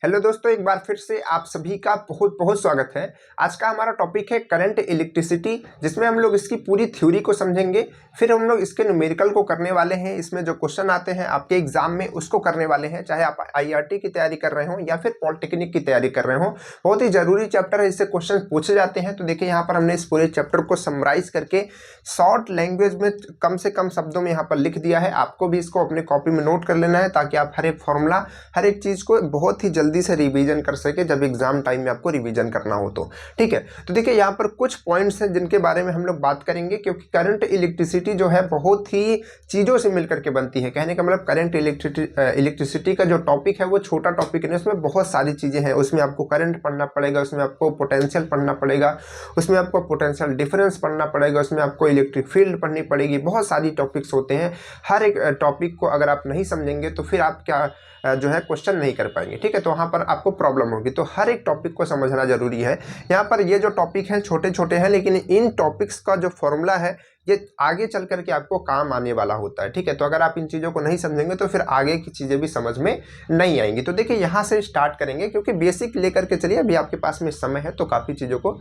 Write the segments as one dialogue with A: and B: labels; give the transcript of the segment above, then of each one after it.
A: Hello दोस्तों, एक बार फिर से आप सभी का बहुत बहुत स्वागत है। आज का हमारा टॉपिक है करंट इलेक्ट्रिसिटी, जिसमें हम लोग इसकी पूरी थ्योरी को समझेंगे। फिर हम लोग इसके न्यूमेरिकल को करने वाले हैं। इसमें जो क्वेश्चन आते हैं आपके एग्जाम में उसको करने वाले हैं, चाहे आप आईआरटी की तैयारी कर रहे हो या फिर पॉलिटेक्निक की तैयारी कर रहे हो। बहुत ही जरूरी चैप्टर है, इससे क्वेश्चन पूछे जाते हैं। तो देखिए यहाँ पर हमने इस पूरे चैप्टर को समराइज करके शॉर्ट लैंग्वेज में कम से कम शब्दों में यहाँ पर लिख दिया है। आपको भी इसको अपने कॉपी में नोट कर लेना है, ताकि आप हर एक फॉर्मूला, हर एक चीज को बहुत ही जल्दी से रिवीजन कर सके जब एग्जाम टाइम में आपको रिवीजन करना हो तो। ठीक है, तो देखिए यहाँ पर कुछ पॉइंट्स हैं जिनके बारे में हम लोग बात करेंगे, क्योंकि करंट इलेक्ट्रिसिटी जो है बहुत ही चीज़ों से मिलकर के बनती है। कहने का मतलब करंट इलेक्ट्रिसिटी का जो टॉपिक है वो छोटा टॉपिक नहीं, उसमें बहुत सारी चीज़ें हैं। उसमें आपको करंट पढ़ना पड़ेगा, उसमें आपको पोटेंशियल पढ़ना पड़ेगा, उसमें आपको पोटेंशियल डिफरेंस पढ़ना पड़ेगा, उसमें आपको इलेक्ट्रिक फील्ड पढ़नी पड़ेगी। बहुत सारी टॉपिक्स होते हैं। हर एक टॉपिक को अगर आप नहीं समझेंगे तो फिर आप क्या जो है क्वेश्चन नहीं कर पाएंगे। ठीक है, तो वहाँ पर आपको प्रॉब्लम होगी। तो हर एक टॉपिक को समझना जरूरी है। यहाँ पर ये जो टॉपिक हैं छोटे छोटे हैं, लेकिन इन टॉपिक्स का जो फॉर्मूला है ये आगे चल करके आपको काम आने वाला होता है। ठीक है, तो अगर आप इन चीज़ों को नहीं समझेंगे तो फिर आगे की चीज़ें भी समझ में नहीं आएंगी। तो देखिए यहाँ से स्टार्ट करेंगे, क्योंकि बेसिक लेकर के चलिए, अभी आपके पास में समय है तो काफ़ी चीज़ों को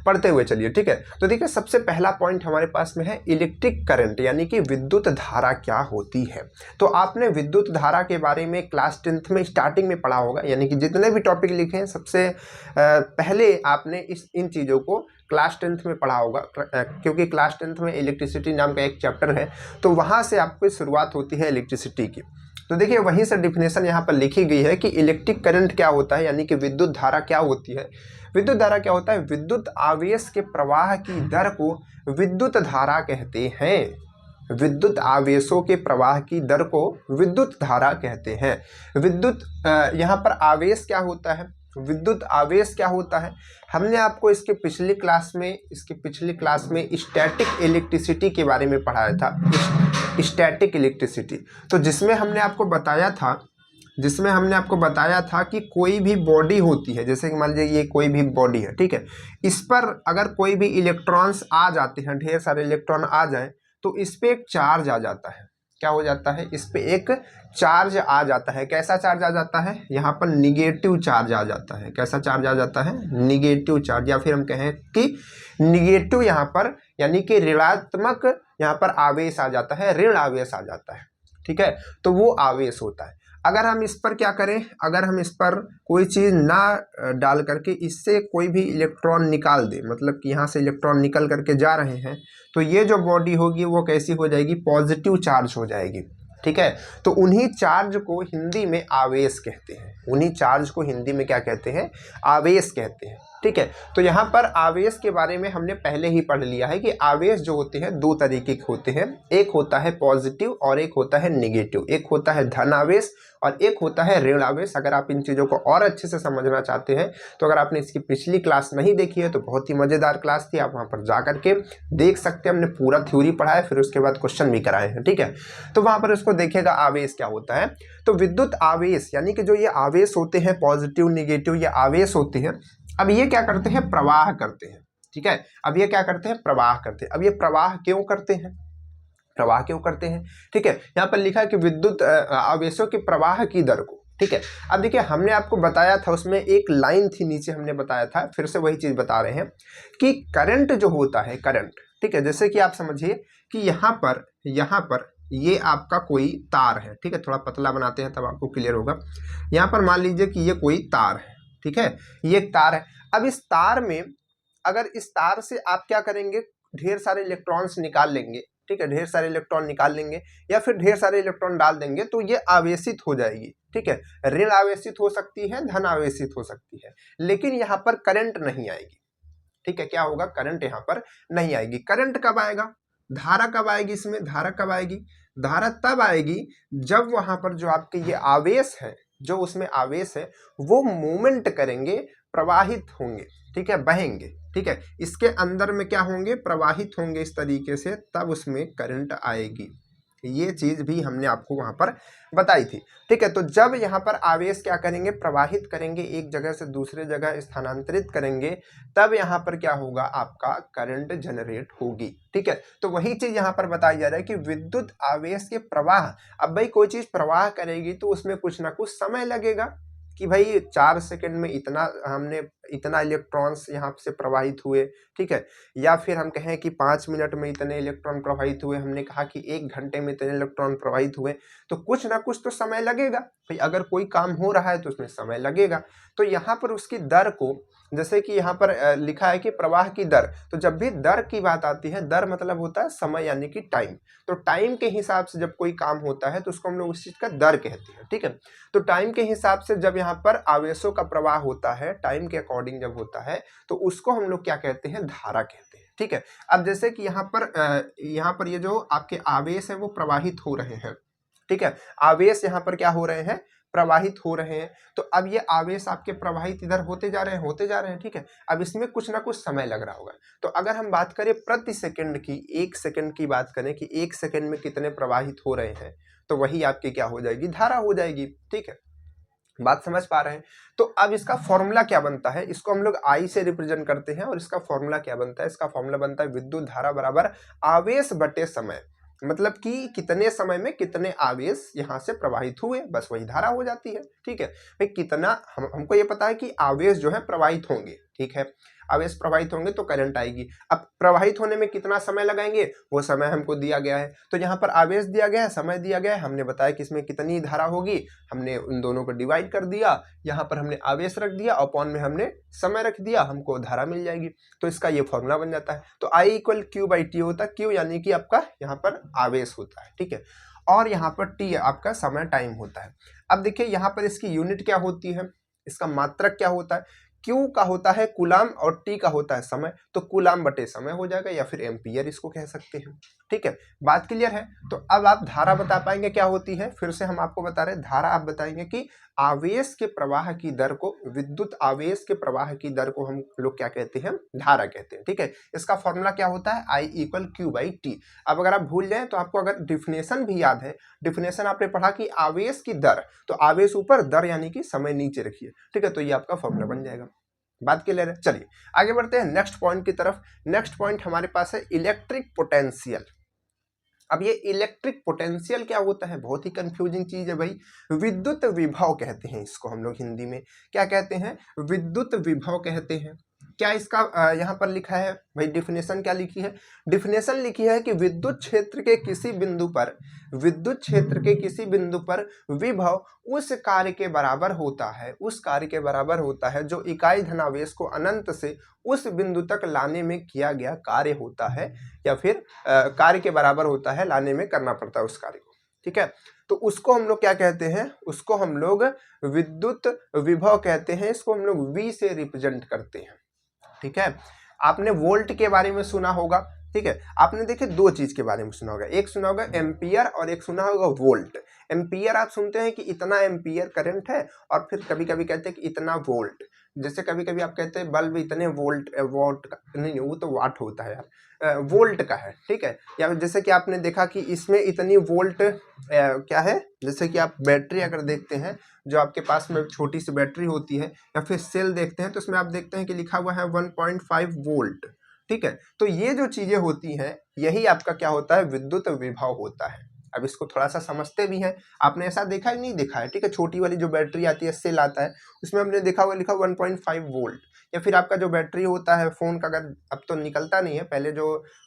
A: पढ़ते हुए चलिए। ठीक है, तो देखिए सबसे पहला पॉइंट हमारे पास में है इलेक्ट्रिक करंट, यानी कि विद्युत धारा क्या होती है। तो आपने विद्युत धारा के बारे में क्लास 10th में स्टार्टिंग में पढ़ा होगा, यानी कि जितने भी टॉपिक लिखे हैं सबसे पहले आपने इन चीज़ों को क्लास 10th में पढ़ा होगा, क्योंकि क्लास 10th में इलेक्ट्रिसिटी नाम का एक चैप्टर है। तो वहाँ से आपको शुरुआत होती है इलेक्ट्रिसिटी की। तो देखिए वहीं से डिफिनेशन यहाँ पर लिखी गई है कि इलेक्ट्रिक करंट क्या होता है, यानी कि विद्युत धारा क्या होती है। विद्युत धारा क्या होता है? विद्युत आवेश के प्रवाह की दर को विद्युत धारा कहते हैं। विद्युत आवेशों के प्रवाह की दर को विद्युत धारा कहते हैं। विद्युत यहाँ पर आवेश क्या होता है, विद्युत आवेश क्या होता है, हमने आपको इसके पिछली क्लास में स्टैटिक इलेक्ट्रिसिटी के बारे में पढ़ाया था। स्टैटिक इलेक्ट्रिसिटी, तो जिसमें हमने आपको बताया था कि कोई भी बॉडी होती है, जैसे कि मान लीजिए ये कोई भी बॉडी है। ठीक है, इस पर अगर कोई भी इलेक्ट्रॉन्स आ जाते हैं, ढेर सारे इलेक्ट्रॉन आ जाए, तो इस पे एक चार्ज आ जाता है। क्या हो जाता है? इस पे एक चार्ज आ जाता है। कैसा चार्ज आ जाता है? यहाँ पर निगेटिव चार्ज आ जाता है। कैसा चार्ज आ जाता है? निगेटिव चार्ज, या फिर हम कहें कि निगेटिव यहाँ पर यानी कि ऋणात्मक यहाँ पर आवेश आ जाता है, ऋण आवेश आ जाता है। ठीक है, तो वो आवेश होता है। अगर हम इस पर क्या करें, अगर हम इस पर कोई चीज़ ना डाल करके इससे कोई भी इलेक्ट्रॉन निकाल दें, मतलब कि यहाँ से इलेक्ट्रॉन निकल करके जा रहे हैं, तो ये जो बॉडी होगी वो कैसी हो जाएगी? पॉजिटिव चार्ज हो जाएगी। ठीक है, तो उन्हीं चार्ज को हिंदी में आवेश कहते हैं। उन्हीं चार्ज को हिंदी में क्या कहते हैं? आवेश कहते हैं। ठीक है, तो यहाँ पर आवेश के बारे में हमने पहले ही पढ़ लिया है कि आवेश जो होते हैं दो तरीके के होते हैं। एक होता है पॉजिटिव और एक होता है निगेटिव। एक होता है धन आवेश और एक होता है ऋण आवेश। अगर आप इन चीज़ों को और अच्छे से समझना चाहते हैं तो अगर आपने इसकी पिछली क्लास नहीं देखी है तो बहुत ही मज़ेदार क्लास थी, आप वहाँ पर जा करके देख सकते हैं। हमने पूरा थ्योरी पढ़ा है, फिर उसके बाद क्वेश्चन भी कराए हैं। ठीक है, तो वहाँ पर उसको देखिएगा आवेश क्या होता है। तो विद्युत आवेश यानी कि जो ये आवेश होते हैं, पॉजिटिव निगेटिव ये आवेश होते हैं, अब ये क्या करते हैं? प्रवाह करते हैं। ठीक है, अब ये क्या करते हैं? प्रवाह करते हैं। अब ये प्रवाह क्यों करते हैं? प्रवाह क्यों करते हैं? ठीक है, यहाँ पर लिखा है कि विद्युत आवेशों के प्रवाह की दर को। ठीक है, अब देखिए हमने आपको बताया था, उसमें एक लाइन थी नीचे, हमने बताया था, फिर से वही चीज बता रहे हैं कि करंट जो होता है, करंट, ठीक है, जैसे कि आप समझिए कि यहाँ पर ये आपका कोई तार है। ठीक है, थोड़ा पतला बनाते हैं तब आपको क्लियर होगा। यहाँ पर मान लीजिए कि ये कोई तार है। ठीक है, ये एक तार है। अब इस तार में अगर इस तार से आप क्या करेंगे? ढेर सारे इलेक्ट्रॉन्स निकाल लेंगे। ठीक है, ढेर सारे इलेक्ट्रॉन निकाल लेंगे या फिर ढेर सारे इलेक्ट्रॉन डाल देंगे, तो ये आवेशित हो जाएगी। ठीक है, ऋण आवेशित हो सकती है, धन आवेशित हो सकती है, लेकिन यहाँ पर करंट नहीं आएगी। ठीक है, क्या होगा? करंट यहाँ पर नहीं आएगी। करंट कब आएगा? धारा कब आएगी? इसमें धारा कब आएगी? धारा तब आएगी जब वहां पर जो आपके ये आवेश है, जो उसमें आवेश है, वो मूवमेंट करेंगे, प्रवाहित होंगे। ठीक है, बहेंगे। ठीक है, इसके अंदर में क्या होंगे? प्रवाहित होंगे इस तरीके से, तब उसमें करंट आएगी। ये चीज भी हमने आपको वहां पर बताई थी। ठीक है, तो जब यहाँ पर आवेश क्या करेंगे? प्रवाहित करेंगे, एक जगह से दूसरे जगह स्थानांतरित करेंगे, तब यहाँ पर क्या होगा? आपका करंट जनरेट होगी। ठीक है, तो वही चीज यहाँ पर बताई जा रहा है कि विद्युत आवेश के प्रवाह। अब भाई कोई चीज प्रवाह करेगी तो उसमें कुछ ना कुछ समय लगेगा। कि भाई 4 सेकंड में इतना इलेक्ट्रॉन्स यहाँ से प्रवाहित हुए, ठीक है, या फिर हम कहें कि 5 मिनट में इतने इलेक्ट्रॉन प्रवाहित हुए, हमने कहा कि 1 घंटे में इतने इलेक्ट्रॉन प्रवाहित हुए, तो कुछ ना कुछ तो समय लगेगा भाई। अगर कोई काम हो रहा है तो उसमें समय लगेगा। तो यहाँ पर उसकी दर को, जैसे कि यहाँ पर लिखा है कि प्रवाह की दर, तो जब भी दर की बात आती है, दर मतलब होता है समय यानी कि टाइम। तो टाइम के हिसाब से जब कोई काम होता है तो उसको हम लोग उस चीज का दर कहते हैं, ठीक है। तो टाइम के हिसाब से जब यहाँ पर आवेशों का प्रवाह होता है, टाइम के अकॉर्डिंग जब होता है, तो उसको हम लोग क्या कहते हैं, धारा कहते हैं, ठीक है। अब जैसे कि यहाँ पर ये जो आपके आवेश है वो प्रवाहित हो रहे हैं, ठीक है, आवेश यहाँ पर क्या हो रहे हैं, प्रवाहित हो रहे हैं। तो अब ये आवेश आपके प्रवाहित इधर होते जा रहे हैं, ठीक है। अब इसमें कुछ ना कुछ समय लग रहा होगा। तो अगर हम बात करें प्रति सेकंड की, 1 सेकंड की बात करें कि 1 सेकंड में कितने प्रवाहित हो रहे हैं, तो वही आपकी क्या हो जाएगी, धारा हो जाएगी, ठीक है। बात समझ पा रहे हैं। तो अब इसका फॉर्मूला क्या बनता है, इसको हम लोग आई से रिप्रेजेंट करते हैं, और इसका फॉर्मूला क्या बनता है, इसका फॉर्मूला बनता है विद्युत धारा बराबर आवेश बटे समय। मतलब कि कितने समय में कितने आवेश यहाँ से प्रवाहित हुए, बस वही धारा हो जाती है, ठीक है भाई। कितना हमको ये पता है कि आवेश जो है प्रवाहित होंगे, ठीक है, आवेश प्रवाहित होंगे तो करंट आएगी। अब प्रवाहित होने में कितना समय लगाएंगे, वो समय हमको दिया गया है। तो यहाँ पर आवेश दिया गया है, समय दिया गया है, हमने बताया कि इसमें कितनी धारा होगी, हमने उन दोनों को डिवाइड कर दिया, यहाँ पर हमने आवेश रख दिया, अपॉन में हमने समय रख दिया, हमको धारा मिल जाएगी। तो इसका ये फॉर्मूला बन जाता है। तो I equal Q by T होता है, क्यू यानी कि आपका यहाँ पर आवेश होता है, ठीक है, और यहाँ पर टी आपका समय टाइम होता है। अब देखिए यहाँ पर इसकी यूनिट क्या होती है, इसका मात्रक क्या होता है, Q का होता है कूलाम और T का होता है समय, तो कूलाम बटे समय हो जाएगा, या फिर एम्पियर इसको कह सकते हैं, ठीक है। बात क्लियर है। तो अब आप धारा बता पाएंगे क्या होती है, फिर से हम आपको बता रहे हैं, धारा आप बताएंगे कि आवेश के प्रवाह की दर को, विद्युत आवेश के प्रवाह की दर को हम लोग क्या कहते हैं, धारा कहते हैं, ठीक है। इसका फॉर्मूला क्या होता है, I equal Q by T. अब अगर आप भूल जाए तो आपको अगर डिफिनेशन भी याद है, डिफिनेशन आपने पढ़ा कि आवेश की दर, तो आवेश ऊपर, दर यानी कि समय नीचे रखिए, ठीक है। तो ये आपका फॉर्मूला बन जाएगा। बात क्लियर है। चलिए आगे बढ़ते हैं नेक्स्ट पॉइंट की तरफ। नेक्स्ट पॉइंट हमारे पास है इलेक्ट्रिक पोटेंशियल। अब ये इलेक्ट्रिक पोटेंशियल क्या होता है, बहुत ही कंफ्यूजिंग चीज है भाई। विद्युत विभव कहते हैं इसको हम लोग हिंदी में, क्या कहते हैं, विद्युत विभव कहते हैं। क्या इसका यहाँ पर लिखा है भाई, डिफिनेशन क्या लिखी है, डिफिनेशन लिखी है कि विद्युत क्षेत्र के किसी बिंदु पर, विद्युत क्षेत्र के किसी बिंदु पर विभव उस कार्य के बराबर होता है, उस कार्य के बराबर होता है जो इकाई धनावेश को अनंत से उस बिंदु तक लाने में किया गया कार्य होता है, या फिर कार्य के बराबर होता है, लाने में करना पड़ता है उस कार्य को, ठीक है। तो उसको हम लोग क्या कहते हैं, उसको हम लोग विद्युत विभव कहते हैं, इसको हम लोग V से रिप्रेजेंट करते हैं, ठीक है। आपने वोल्ट के बारे में सुना होगा, ठीक है। आपने देखिए दो चीज के बारे में सुना होगा, एक सुना होगा एम्पियर और एक सुना होगा वोल्ट। एम्पियर आप सुनते हैं कि इतना एम्पियर करंट है, और फिर कभी कभी कहते हैं कि इतना वोल्ट। जैसे कभी कभी आप कहते हैं बल्ब इतने वोल्ट का, नहीं वो तो वाट होता है यार, वोल्ट का है, ठीक है। या जैसे कि आपने देखा कि इसमें इतनी वोल्ट क्या है, जैसे कि आप बैटरी अगर देखते हैं, जो आपके पास में छोटी सी बैटरी होती है, या फिर सेल देखते हैं, तो उसमें आप देखते हैं कि लिखा हुआ है 1.5 वोल्ट, ठीक है। तो ये जो चीजें होती हैं, यही आपका क्या होता है, विद्युत विभव होता है। अब इसको थोड़ा सा समझते भी हैं, आपने ऐसा देखा ही नहीं देखा है, ठीक है। छोटी वाली जो बैटरी आती है, सेल आता है, उसमें हमने देखा हुआ लिखा 1.5 वोल्ट। या फिर आपका जो बैटरी होता है फोन का, अगर अब तो निकलता नहीं है, पहले जो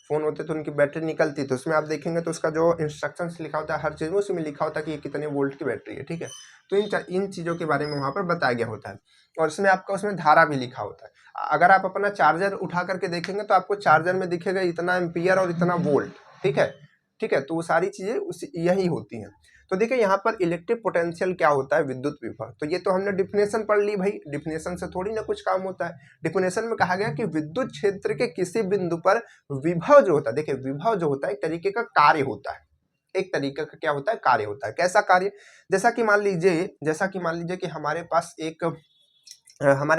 A: फोन होते थे उनकी बैटरी निकलती, तो उसमें आप देखेंगे तो उसका जो इंस्ट्रक्शंस लिखा होता है, हर चीज में उसमें लिखा होता है कि ये कितने वोल्ट की बैटरी है, ठीक है। तो इन चीजों के बारे में वहां पर बताया गया होता है, और इसमें आपका उसमें धारा भी लिखा होता है। अगर आप अपना चार्जर उठा करके देखेंगे तो आपको चार्जर में दिखेगा इतना एम्पियर और इतना वोल्ट, ठीक है, ठीक है। तो वो सारी चीजें यही होती हैं। तो देखिए यहाँ पर इलेक्ट्रिक पोटेंशियल क्या होता है, विद्युत विभव। तो ये तो हमने डिफिनेशन पढ़ ली भाई, डिफिनेशन से थोड़ी ना कुछ काम होता है। डिफिनेशन में कहा गया कि विद्युत क्षेत्र के किसी बिंदु पर विभव जो होता है, देखिए विभव जो होता है एक तरीके का कार्य होता है, एक तरीके का क्या होता है, कार्य होता है। कैसा कार्य, जैसा कि मान लीजिए कि हमारे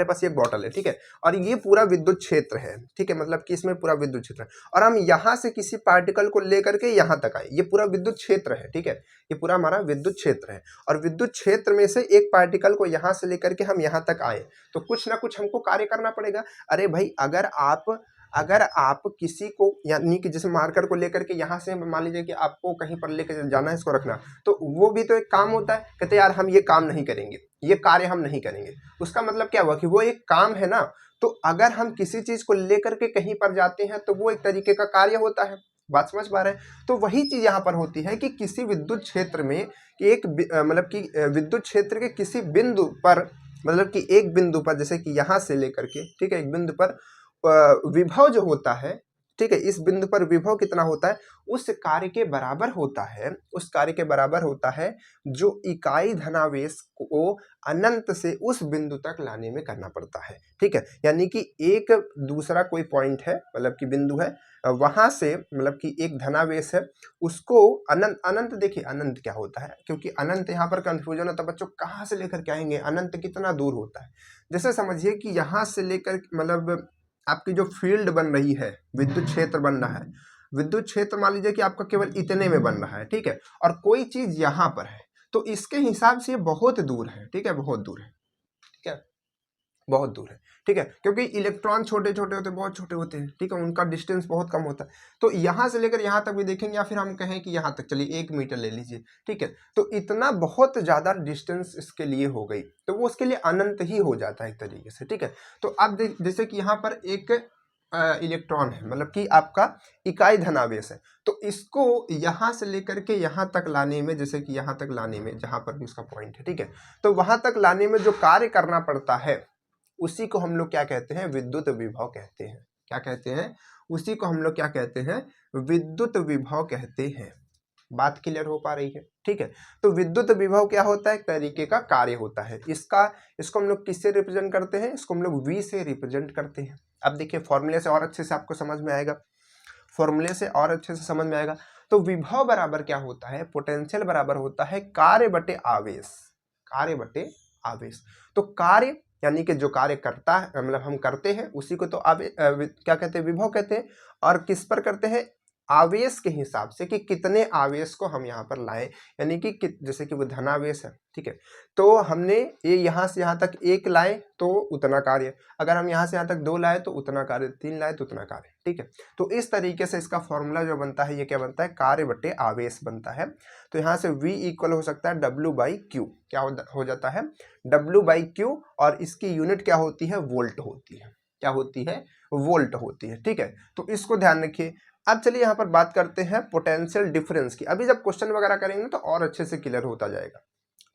A: पास ये बॉटल है, ठीक है, और ये पूरा विद्युत क्षेत्र है, ठीक है, मतलब कि इसमें पूरा विद्युत क्षेत्र है, और हम यहाँ से किसी पार्टिकल को लेकर के यहाँ तक आए, ये पूरा विद्युत क्षेत्र है, ठीक है, ये पूरा हमारा विद्युत क्षेत्र है, और विद्युत क्षेत्र में से एक पार्टिकल को यहाँ से लेकर के हम यहाँ तक आए, तो कुछ ना कुछ हमको कार्य करना पड़ेगा। अरे भाई, अगर आप अगर आप किसी को यानी कि जैसे मार्कर को लेकर के यहाँ से मान लीजिए कि आपको कहीं पर लेकर जाना है, इसको रखना, तो वो भी तो एक काम होता है। कहते यार हम ये काम नहीं करेंगे, ये कार्य हम नहीं करेंगे, उसका मतलब क्या हुआ कि वो एक काम है ना। तो अगर हम किसी चीज को लेकर के कहीं पर जाते हैं तो वो एक तरीके का कार्य होता है। बात समझ पा रहे हैं? तो वही चीज यहाँ पर होती है कि किसी विद्युत क्षेत्र में एक मतलब कि विद्युत क्षेत्र के किसी बिंदु पर, मतलब कि एक बिंदु पर, जैसे कि यहाँ से लेकर के, ठीक है, एक बिंदु पर विभव जो होता है, ठीक है, इस बिंदु पर विभव कितना होता है, उस कार्य के बराबर होता है, उस कार्य के बराबर होता है जो इकाई धनावेश को अनंत से उस बिंदु तक लाने में करना पड़ता है। ठीक है, यानी कि एक दूसरा कोई पॉइंट है, मतलब कि बिंदु है, वहां से मतलब कि एक धनावेश है, उसको अनंत, अनंत देखिए अनंत क्या होता है, क्योंकि अनंत यहाँ पर कंफ्यूजन होता है बच्चों, कहाँ से लेकर के आएंगे, अनंत कितना दूर होता है। जैसे समझिए कि यहाँ से लेकर मतलब आपकी जो फील्ड बन रही है, विद्युत क्षेत्र बन रहा है, विद्युत क्षेत्र मान लीजिए कि आपका केवल इतने में बन रहा है, ठीक है, और कोई चीज यहाँ पर है, तो इसके हिसाब से ये बहुत दूर है, ठीक है, बहुत दूर है, ठीक है, बहुत दूर है, ठीक है, क्योंकि इलेक्ट्रॉन छोटे छोटे होते हैं, बहुत छोटे होते हैं, ठीक है, उनका डिस्टेंस बहुत कम होता है। तो यहाँ से लेकर यहाँ तक भी देखेंगे, या फिर हम कहें कि यहाँ तक, चलिए 1 मीटर ले लीजिए, ठीक है, तो इतना बहुत ज्यादा डिस्टेंस इसके लिए हो गई, तो वो उसके लिए अनंत ही हो जाता है एक तरीके से। ठीक है, तो अब जैसे कि यहाँ पर एक इलेक्ट्रॉन है, मतलब कि आपका इकाई धनावेश है, तो इसको यहाँ से लेकर के यहाँ तक लाने में, जैसे कि यहाँ तक लाने में, जहाँ पर भी उसका पॉइंट है, ठीक है, तो वहां तक लाने में जो कार्य करना पड़ता है उसी को हम लोग क्या कहते हैं, विद्युत विभव कहते हैं। क्या कहते हैं, उसी को हम लोग क्या कहते हैं, विद्युत विभव कहते हैं। बात क्लियर हो पा रही है? ठीक है, तो विद्युत विभव क्या होता है, एक तरीके का कार्य होता है। इसको हम लोग किससे रिप्रेजेंट करते हैं, इसको हम लोग V से रिप्रेजेंट करते हैं। अब देखिए फॉर्मूले से और अच्छे से आपको समझ में आएगा, फॉर्मूले से और अच्छे से समझ में आएगा। तो विभव बराबर क्या होता है, पोटेंशियल बराबर होता है कार्य बटे आवेश, कार्य बटे आवेश। तो कार्य यानी कि जो कार्य करता है, मतलब हम करते हैं, उसी को तो क्या कहते हैं, विभव कहते हैं। और किस पर करते हैं, आवेश के हिसाब से, कि कितने आवेश को हम यहाँ पर लाए, यानी कि जैसे कि वो धनावेश है, ठीक है, तो हमने ये यहाँ से यहाँ तक 1 लाए तो उतना कार्य, अगर हम यहाँ से यहाँ तक 2 लाए तो उतना कार्य, 3 लाए तो उतना कार्य। ठीक है, तो इस तरीके से इसका फॉर्मूला जो बनता है, ये क्या बनता है, कार्य बटे आवेश बनता है। तो यहाँ से V इक्वल हो सकता है W/Q, क्या हो जाता है, W/Q, और इसकी यूनिट क्या होती है, वोल्ट होती है। क्या होती है, वोल्ट होती है। ठीक है, तो इसको ध्यान रखिए। अब चलिए यहाँ पर बात करते हैं पोटेंशियल डिफरेंस की। अभी जब क्वेश्चन वगैरह करेंगे तो और अच्छे से क्लियर होता जाएगा।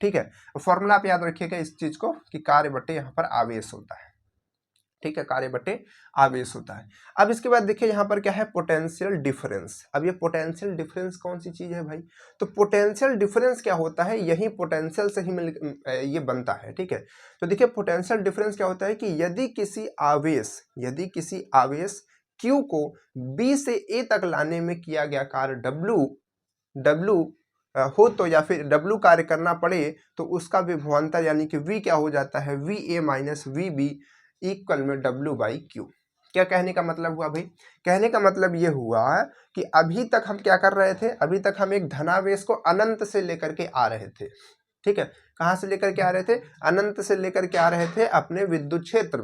A: ठीक है, फॉर्मूला आप याद रखिएगा इस चीज को कि कार्य बटे यहाँ पर आवेश होता है। ठीक है, कार्य बटे आवेश होता है। अब इसके बाद देखिए यहाँ पर क्या है, पोटेंशियल डिफरेंस। अब ये पोटेंशियल डिफरेंस कौन सी चीज है भाई, तो पोटेंशियल डिफरेंस क्या होता है, यही पोटेंशियल से ही ये बनता है। ठीक है, तो देखिए पोटेंशियल डिफरेंस क्या होता है कि यदि किसी आवेश Q को B से A तक लाने में किया गया कार्य W हो तो, या फिर W कार्य करना पड़े, तो उसका विभवांतर यानी कि V क्या हो जाता है, VA माइनस VB इक्वल में W/Q। क्या कहने का मतलब हुआ भाई, कहने का मतलब ये हुआ कि अभी तक हम क्या कर रहे थे, अभी तक हम एक धनावेश को अनंत से लेकर के आ रहे थे। ठीक है, कहाँ से लेकर के आ रहे थे, अनंत से लेकर के आ रहे थे अपने विद्युत क्षेत्र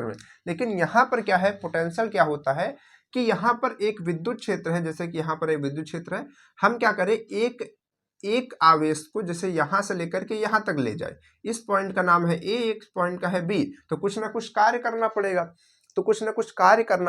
A: में, लेकिन यहाँ पर क्या है, पोटेंशियल क्या होता है कि यहाँ पर एक विद्युत क्षेत्र है, जैसे कि यहाँ पर एक विद्युत क्षेत्र है, हम क्या करें, एक आवेश को जैसे यहाँ से लेकर के यहाँ तक ले जाए, इस पॉइंट का नाम है A, एक पॉइंट का है B, तो कुछ ना कुछ कार्य करना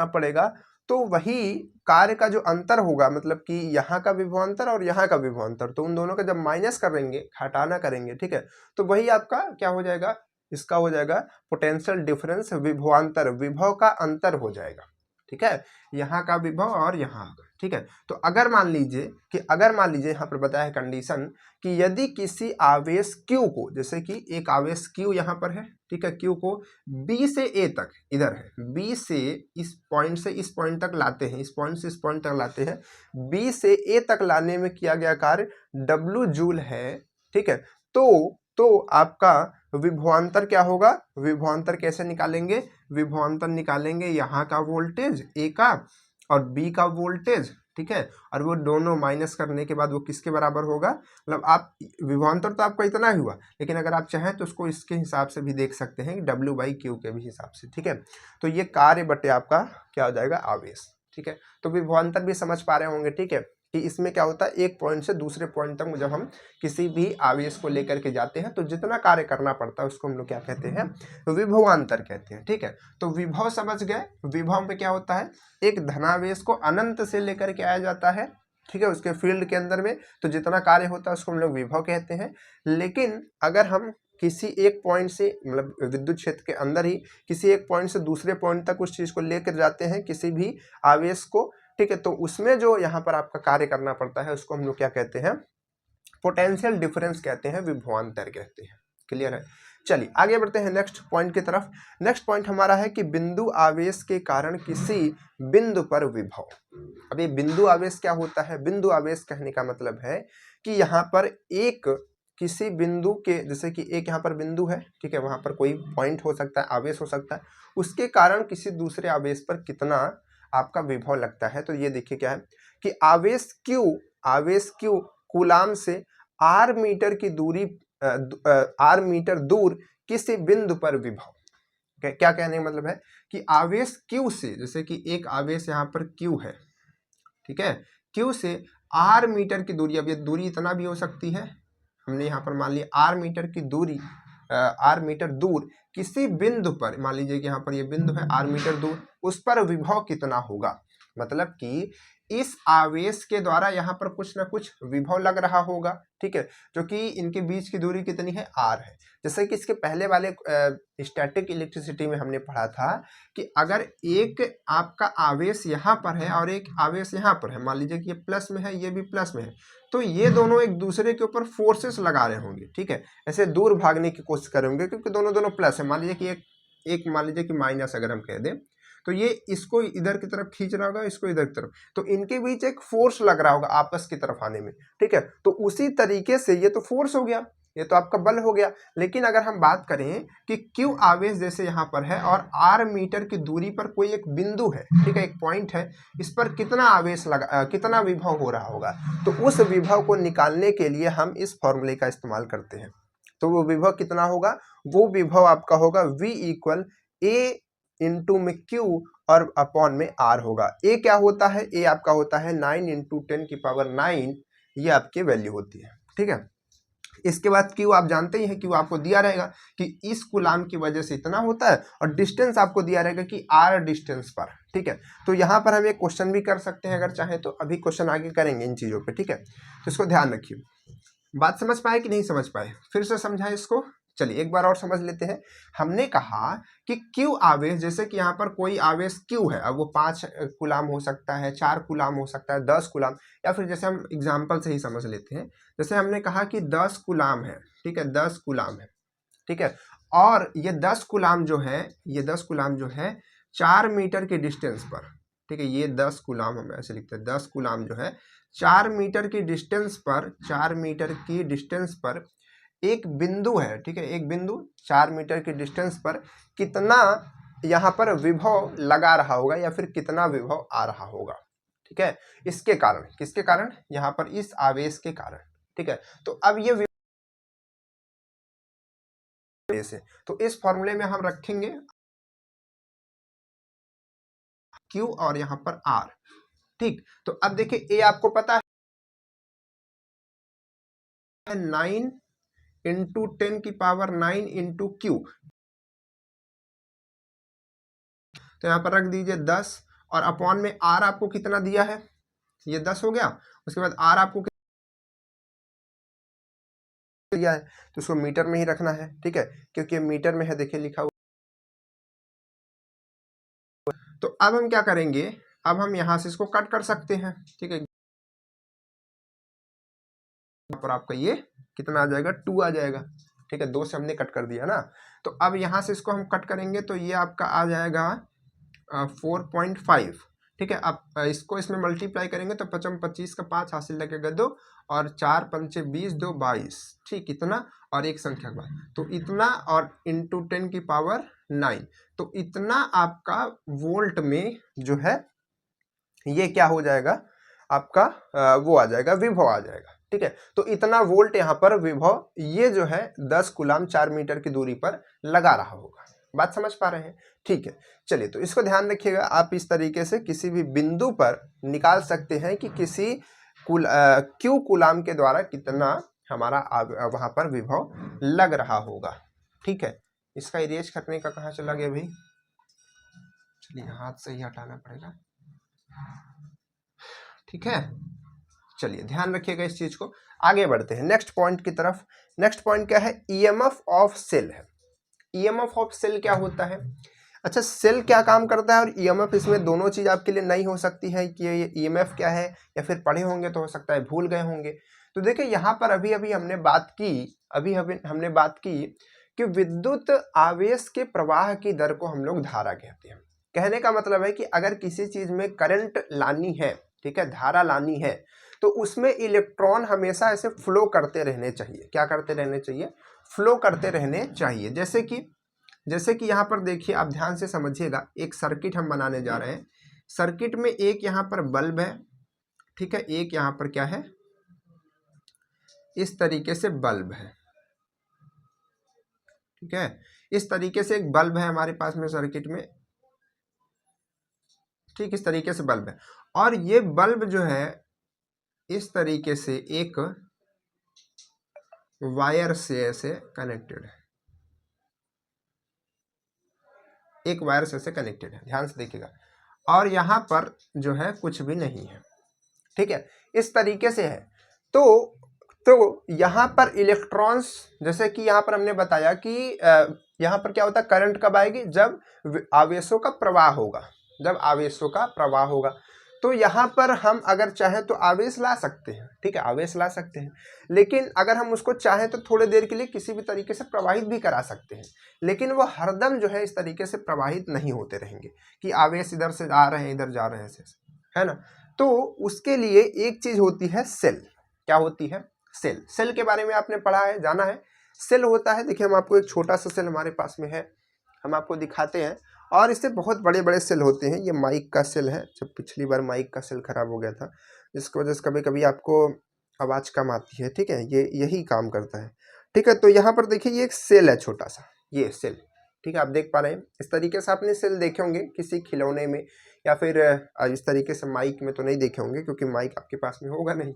A: पड़ेगा, तो वही कार्य का जो अंतर होगा, मतलब कि यहाँ का विभवांतर और यहाँ का विभवांतर, तो उन दोनों का जब माइनस करेंगे, घटाना करेंगे, ठीक है, तो वही आपका क्या हो जाएगा, इसका हो जाएगा पोटेंशियल डिफरेंस, विभव का अंतर हो जाएगा। ठीक है, यहाँ का विभव और यहाँ का। ठीक है, तो अगर मान लीजिए यहाँ पर बताया है कंडीशन कि यदि किसी आवेश Q को, जैसे कि एक आवेश Q यहाँ पर है, ठीक है, Q को B से A तक, इधर है, B से इस पॉइंट तक लाते हैं, इस पॉइंट से इस पॉइंट तक लाते हैं, B से A तक लाने में किया गया कार्य W जूल है। ठीक है, तो आपका विभवांतर क्या होगा, विभवांतर कैसे निकालेंगे, विभवांतर निकालेंगे यहाँ का वोल्टेज A का और B का वोल्टेज, ठीक है, और वो दोनों माइनस करने के बाद वो किसके बराबर होगा, मतलब आप विभवांतर तो आपका इतना ही हुआ, लेकिन अगर आप चाहें तो उसको इसके हिसाब से भी देख सकते हैं कि W/Q के भी हिसाब से, ठीक है। तो ये कार्य बटे आपका क्या हो जाएगा, आवेश, ठीक है। तो विभवांतर भी समझ पा रहे होंगे, ठीक है, कि इसमें क्या होता है, एक पॉइंट से दूसरे पॉइंट तक जब हम किसी भी आवेश को लेकर के जाते हैं तो जितना कार्य करना पड़ता है उसको हम लोग क्या कहते हैं, विभवांतर कहते हैं, ठीक है। तो विभव समझ गए, विभव में क्या होता है, एक धनावेश को अनंत से लेकर के आया जाता है, ठीक है, उसके फील्ड के अंदर में, तो जितना कार्य होता है उसको हम लोग विभव कहते हैं। लेकिन अगर हम किसी एक पॉइंट से, मतलब विद्युत क्षेत्र के अंदर ही किसी एक पॉइंट से दूसरे पॉइंट तक उस चीज को लेकर जाते हैं, किसी भी आवेश को, ठीक है, तो उसमें जो यहाँ पर आपका कार्य करना पड़ता है उसको हम लोग क्या कहते हैं, पोटेंशियल डिफरेंस कहते हैं, विभवांतर कहते हैं। क्लियर है। चलिए आगे बढ़ते हैं नेक्स्ट पॉइंट की तरफ। नेक्स्ट पॉइंट हमारा है कि बिंदु आवेश के कारण किसी बिंदु पर विभव। अब ये बिंदु आवेश क्या होता है, बिंदु आवेश कहने का मतलब है कि यहाँ पर एक किसी बिंदु के, जैसे कि एक यहाँ पर बिंदु है, ठीक है, वहां पर कोई पॉइंट हो सकता है, आवेश हो सकता है, उसके कारण किसी दूसरे आवेश पर कितना आपका विभव लगता है। तो ये देखिए क्या है कि आवेश Q कूलाम से r मीटर की दूरी r मीटर दूर किसी बिंदु पर विभव। क्या कहने का मतलब है कि आवेश Q से, जैसे कि एक आवेश यहाँ पर Q है, ठीक है, Q से r मीटर की दूरी, अब ये दूरी इतना भी हो सकती है, हमने यहाँ पर मान लिया r मीटर की दूरी, r मीटर दूर किसी बिंदु पर, मान लीजिए कि यहाँ पर ये बिंदु है r मीटर दूर, उस पर विभव कितना होगा, मतलब कि इस आवेश के द्वारा यहाँ पर कुछ ना कुछ विभव लग रहा होगा, ठीक है, जो कि इनके बीच की दूरी कितनी है, r है। जैसे कि इसके पहले वाले स्टैटिक इलेक्ट्रिसिटी में हमने पढ़ा था कि अगर एक आपका आवेश यहाँ पर है और एक आवेश यहाँ पर है, मान लीजिए कि ये प्लस में है, ये भी प्लस में है, तो ये दोनों एक दूसरे के ऊपर फोर्सेस लगा रहे होंगे, ठीक है, ऐसे दूर भागने की कोशिश करेंगे, क्योंकि दोनों प्लस है। मान लीजिए कि एक मान लीजिए कि माइनस अगर हम कह दें, तो ये इसको इधर की तरफ खींच रहा होगा, इसको इधर की तरफ, तो इनके बीच एक फोर्स लग रहा होगा आपस की तरफ आने में, ठीक है। तो उसी तरीके से ये तो फोर्स हो गया, ये तो आपका बल हो गया। लेकिन अगर हम बात करें कि Q आवेश जैसे यहाँ पर है और r मीटर की दूरी पर कोई एक बिंदु है, ठीक है, एक पॉइंट है, इस पर कितना आवेश लगा, कितना विभव हो रहा होगा, तो उस विभव को निकालने के लिए हम इस फॉर्मूले का इस्तेमाल करते हैं। तो वो विभव कितना होगा, वो विभव आपका होगा V = A इंटू में Q और अपॉन में R होगा। A क्या होता है, A आपका होता है 9 × 10⁹, ये आपकी वैल्यू होती है, ठीक है। इसके बाद Q आप जानते ही हैं, Q आपको दिया रहेगा कि इस कूलाम की वजह से इतना होता है, और डिस्टेंस आपको दिया रहेगा कि R डिस्टेंस पर, ठीक है। तो यहाँ पर हम एक क्वेश्चन भी कर सकते हैं अगर चाहे तो, अभी क्वेश्चन आगे करेंगे इन चीज़ों पे, ठीक है। तो इसको ध्यान रखिए। बात समझ पाए कि नहीं समझ पाए, फिर से समझाएं इसको। चलिए एक बार और समझ लेते हैं। हमने कहा कि Q आवेश, जैसे कि यहाँ पर कोई आवेश Q है, अब वो 5 कूलाम हो सकता है, 4 कूलाम हो सकता है, 10 कूलाम, या फिर जैसे हम एग्जाम्पल से ही समझ लेते हैं, जैसे हमने कहा कि 10 कूलाम है, ठीक है, 10 कूलाम है, ठीक है, और ये 10 कूलाम जो है, ये 10 कूलाम जो है 4 मीटर के डिस्टेंस पर, ठीक है, ये 10 कूलाम हम ऐसे लिखते हैं, 10 कूलाम जो है 4 मीटर की डिस्टेंस पर, 4 मीटर की डिस्टेंस पर एक बिंदु है, ठीक है, एक बिंदु 4 मीटर की डिस्टेंस पर कितना यहाँ पर विभव लगा रहा होगा, या फिर कितना विभव आ रहा होगा, ठीक है, इसके कारण, किसके कारण, यहाँ पर इस आवेश के कारण, ठीक है। तो अब ये से, तो इस फॉर्मूले में हम रखेंगे Q और यहाँ पर R, ठीक। तो अब देखिए A आपको पता है 9 × 10⁹ इंटू Q, तो यहाँ पर रख दीजिए 10, और अपॉन में R आपको कितना दिया है, ये 10 हो गया, उसके बाद R आपको दिया है, तो उसको मीटर में ही रखना है, ठीक है, क्योंकि मीटर में है, देखिए लिखा हुआ। तो अब हम क्या करेंगे, अब हम यहाँ से इसको कट कर सकते हैं, ठीक है, पर आपका ये कितना आ जाएगा, 2 आ जाएगा, ठीक है, 2 से हमने कट कर दिया ना। तो अब यहाँ से इसको हम कट करेंगे तो ये आपका आ जाएगा 4.5, ठीक है। अब इसको इसमें मल्टीप्लाई करेंगे तो 5 25 का 5 हासिल लगेगा 2, और 4 5 20 2 22, ठीक, इतना, और एक संख्या का, तो इतना, और इंटू 10⁹, तो इतना आपका वोल्ट में जो है ये क्या हो जाएगा, आपका वो आ जाएगा, विभव आ जाएगा। ठीक है, तो इतना वोल्ट यहाँ पर विभव ये जो है 10 कूलाम 4 मीटर की दूरी पर लगा रहा होगा। बात समझ पा रहे हैं? ठीक है, चलिए तो इसको ध्यान रखिएगा। आप इस तरीके से किसी भी बिंदु पर निकाल सकते हैं कि किसी क्यू कूलाम के द्वारा कितना हमारा वहां पर विभव लग रहा होगा। ठीक है, इसका इरेज करने का कहाँ चला गया भाई? चलिए हाथ से ही हटाना पड़ेगा। ठीक है, चलिए ध्यान रखिएगा इस चीज को। आगे बढ़ते हैं नेक्स्ट पॉइंट की तरफ। नेक्स्ट पॉइंट क्या है? ईएमएफ ऑफ सेल है। ईएमएफ ऑफ सेल क्या होता है? अच्छा, सेल क्या काम करता है और ईएमएफ, इसमें दोनों चीज आपके लिए नई हो सकती है कि ये ईएमएफ क्या है, या फिर पढ़े होंगे तो हो सकता है भूल गए होंगे। तो देखिए यहाँ पर अभी हमने बात की कि विद्युत आवेश के प्रवाह की दर को हम लोग धारा कहते हैं। कहने का मतलब है कि अगर किसी चीज में करंट लानी है, ठीक है, धारा लानी है, तो उसमें इलेक्ट्रॉन हमेशा ऐसे फ्लो करते रहने चाहिए। क्या करते रहने चाहिए? फ्लो करते रहने चाहिए। जैसे कि यहाँ पर देखिए, आप ध्यान से समझिएगा, एक सर्किट हम बनाने जा रहे हैं। सर्किट में एक यहाँ पर बल्ब है, ठीक है, एक यहाँ पर क्या है, इस तरीके से बल्ब है। ठीक है, इस तरीके से एक बल्ब है हमारे पास में सर्किट में। ठीक, इस तरीके से बल्ब है, और ये बल्ब जो है इस तरीके से एक वायर से ऐसे कनेक्टेड है, एक वायर से ऐसे कनेक्टेड है। ध्यान से देखिएगा, और यहाँ पर जो है कुछ भी नहीं है। ठीक है, इस तरीके से है। तो यहाँ पर इलेक्ट्रॉन्स, जैसे कि यहाँ पर हमने बताया कि यहाँ पर क्या होता है, करंट कब आएगी? जब आवेशों का प्रवाह होगा, जब आवेशों का प्रवाह होगा। तो यहाँ पर हम अगर चाहें तो आवेश ला सकते हैं, ठीक है, आवेश ला सकते हैं, लेकिन अगर हम उसको चाहें तो थोड़ी देर के लिए किसी भी तरीके से प्रवाहित भी करा सकते हैं, लेकिन वो हरदम जो है इस तरीके से प्रवाहित नहीं होते रहेंगे कि आवेश इधर से आ रहे हैं इधर जा रहे हैं, है ना। तो उसके लिए एक चीज होती है सेल। क्या होती है? सेल। सेल के बारे में आपने पढ़ा है, जाना है। सेल होता है, देखिए हम आपको एक छोटा सा सेल हमारे पास में है, हम आपको दिखाते हैं, और इससे बहुत बड़े बड़े सेल होते हैं। ये माइक का सेल है, जब पिछली बार माइक का सेल खराब हो गया था, जिसकी वजह से कभी कभी आपको आवाज़ कम आती है। ठीक है, ये यही काम करता है। ठीक है, तो यहाँ पर देखिए ये एक सेल है, छोटा सा ये सेल। ठीक है, आप देख पा रहे हैं, इस तरीके से आपने सेल देखे होंगे किसी खिलौने में, या फिर इस तरीके से माइक में तो नहीं देखे होंगे, क्योंकि माइक आपके पास में होगा नहीं।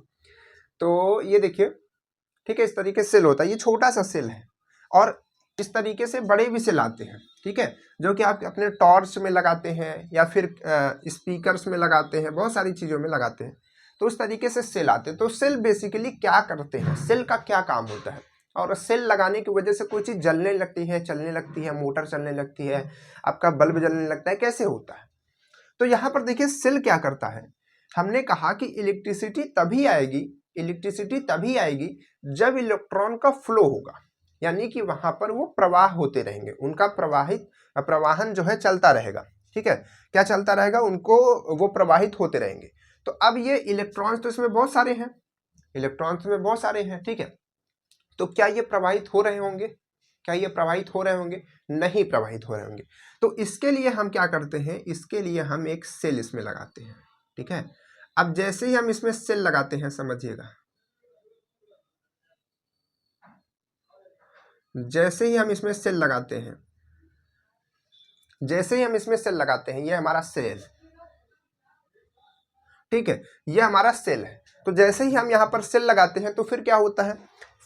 A: तो ये देखिए, ठीक है, इस तरीके से सेल होता है, ये छोटा सा सेल है। और इस तरीके से बड़े भी सेल आते हैं, ठीक है, जो कि आप अपने टॉर्च में लगाते हैं, या फिर स्पीकर्स में लगाते हैं, बहुत सारी चीज़ों में लगाते हैं। तो उस तरीके से सेल आते हैं। तो सेल बेसिकली क्या करते हैं, सेल का क्या काम होता है, और सेल लगाने की वजह से कोई चीज़ जलने लगती है, चलने लगती है, मोटर चलने लगती है, आपका बल्ब जलने लगता है, कैसे होता है? तो यहाँ पर देखिए सेल क्या करता है। हमने कहा कि इलेक्ट्रिसिटी तभी आएगी जब इलेक्ट्रॉन का फ्लो होगा, यानी कि वहां पर वो प्रवाह होते रहेंगे, उनका प्रवाहन जो है चलता रहेगा। ठीक है, क्या चलता रहेगा? उनको वो प्रवाहित होते रहेंगे। तो अब ये इलेक्ट्रॉन्स तो इसमें बहुत सारे हैं, ठीक है, तो क्या ये प्रवाहित हो रहे होंगे? नहीं प्रवाहित हो रहे होंगे। तो इसके लिए हम क्या करते हैं, इसके लिए हम एक सेल इसमें लगाते हैं। ठीक है, अब जैसे ही हम इसमें सेल लगाते हैं, समझिएगा, जैसे ही हम इसमें सेल लगाते हैं, ये हमारा सेल, ठीक है, ये हमारा सेल है। तो जैसे ही हम यहाँ पर सेल लगाते हैं, तो फिर क्या होता है,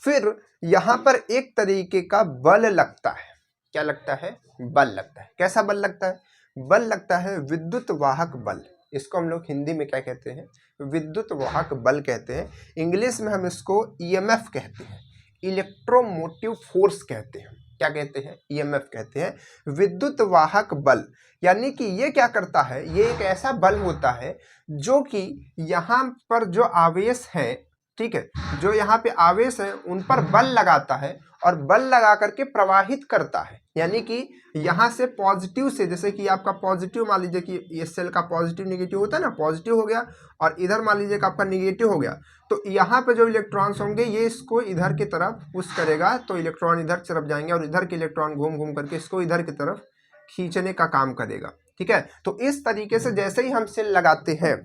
A: फिर यहाँ पर एक तरीके का बल लगता है। क्या लगता है? बल लगता है। कैसा बल लगता है? बल लगता है विद्युत वाहक बल। इसको हम लोग हिंदी में क्या कहते हैं? विद्युत वाहक बल कहते हैं। इंग्लिश में हम इसको ईएमएफ कहते हैं, इलेक्ट्रोमोटिव फोर्स कहते हैं। क्या कहते हैं? ईएमएफ कहते हैं, विद्युत वाहक बल। यानी कि ये क्या करता है, ये एक ऐसा बल होता है जो कि यहाँ पर जो आवेश है, ठीक है, जो यहाँ पे आवेश है उन पर बल लगाता है, और बल लगा करके प्रवाहित करता है। यानी कि यहाँ से पॉजिटिव से, जैसे कि आपका पॉजिटिव, मान लीजिए कि ये सेल का पॉजिटिव निगेटिव होता है ना, पॉजिटिव हो गया, और इधर मान लीजिए कि आपका निगेटिव हो गया, तो यहाँ पे जो इलेक्ट्रॉन्स होंगे ये इसको इधर की तरफ पुश करेगा, तो इलेक्ट्रॉन इधर की तरफ जाएंगे, और इधर के इलेक्ट्रॉन घूम घूम करके इसको इधर की तरफ खींचने का काम करेगा। ठीक है, तो इस तरीके से जैसे ही हम सेल लगाते हैं,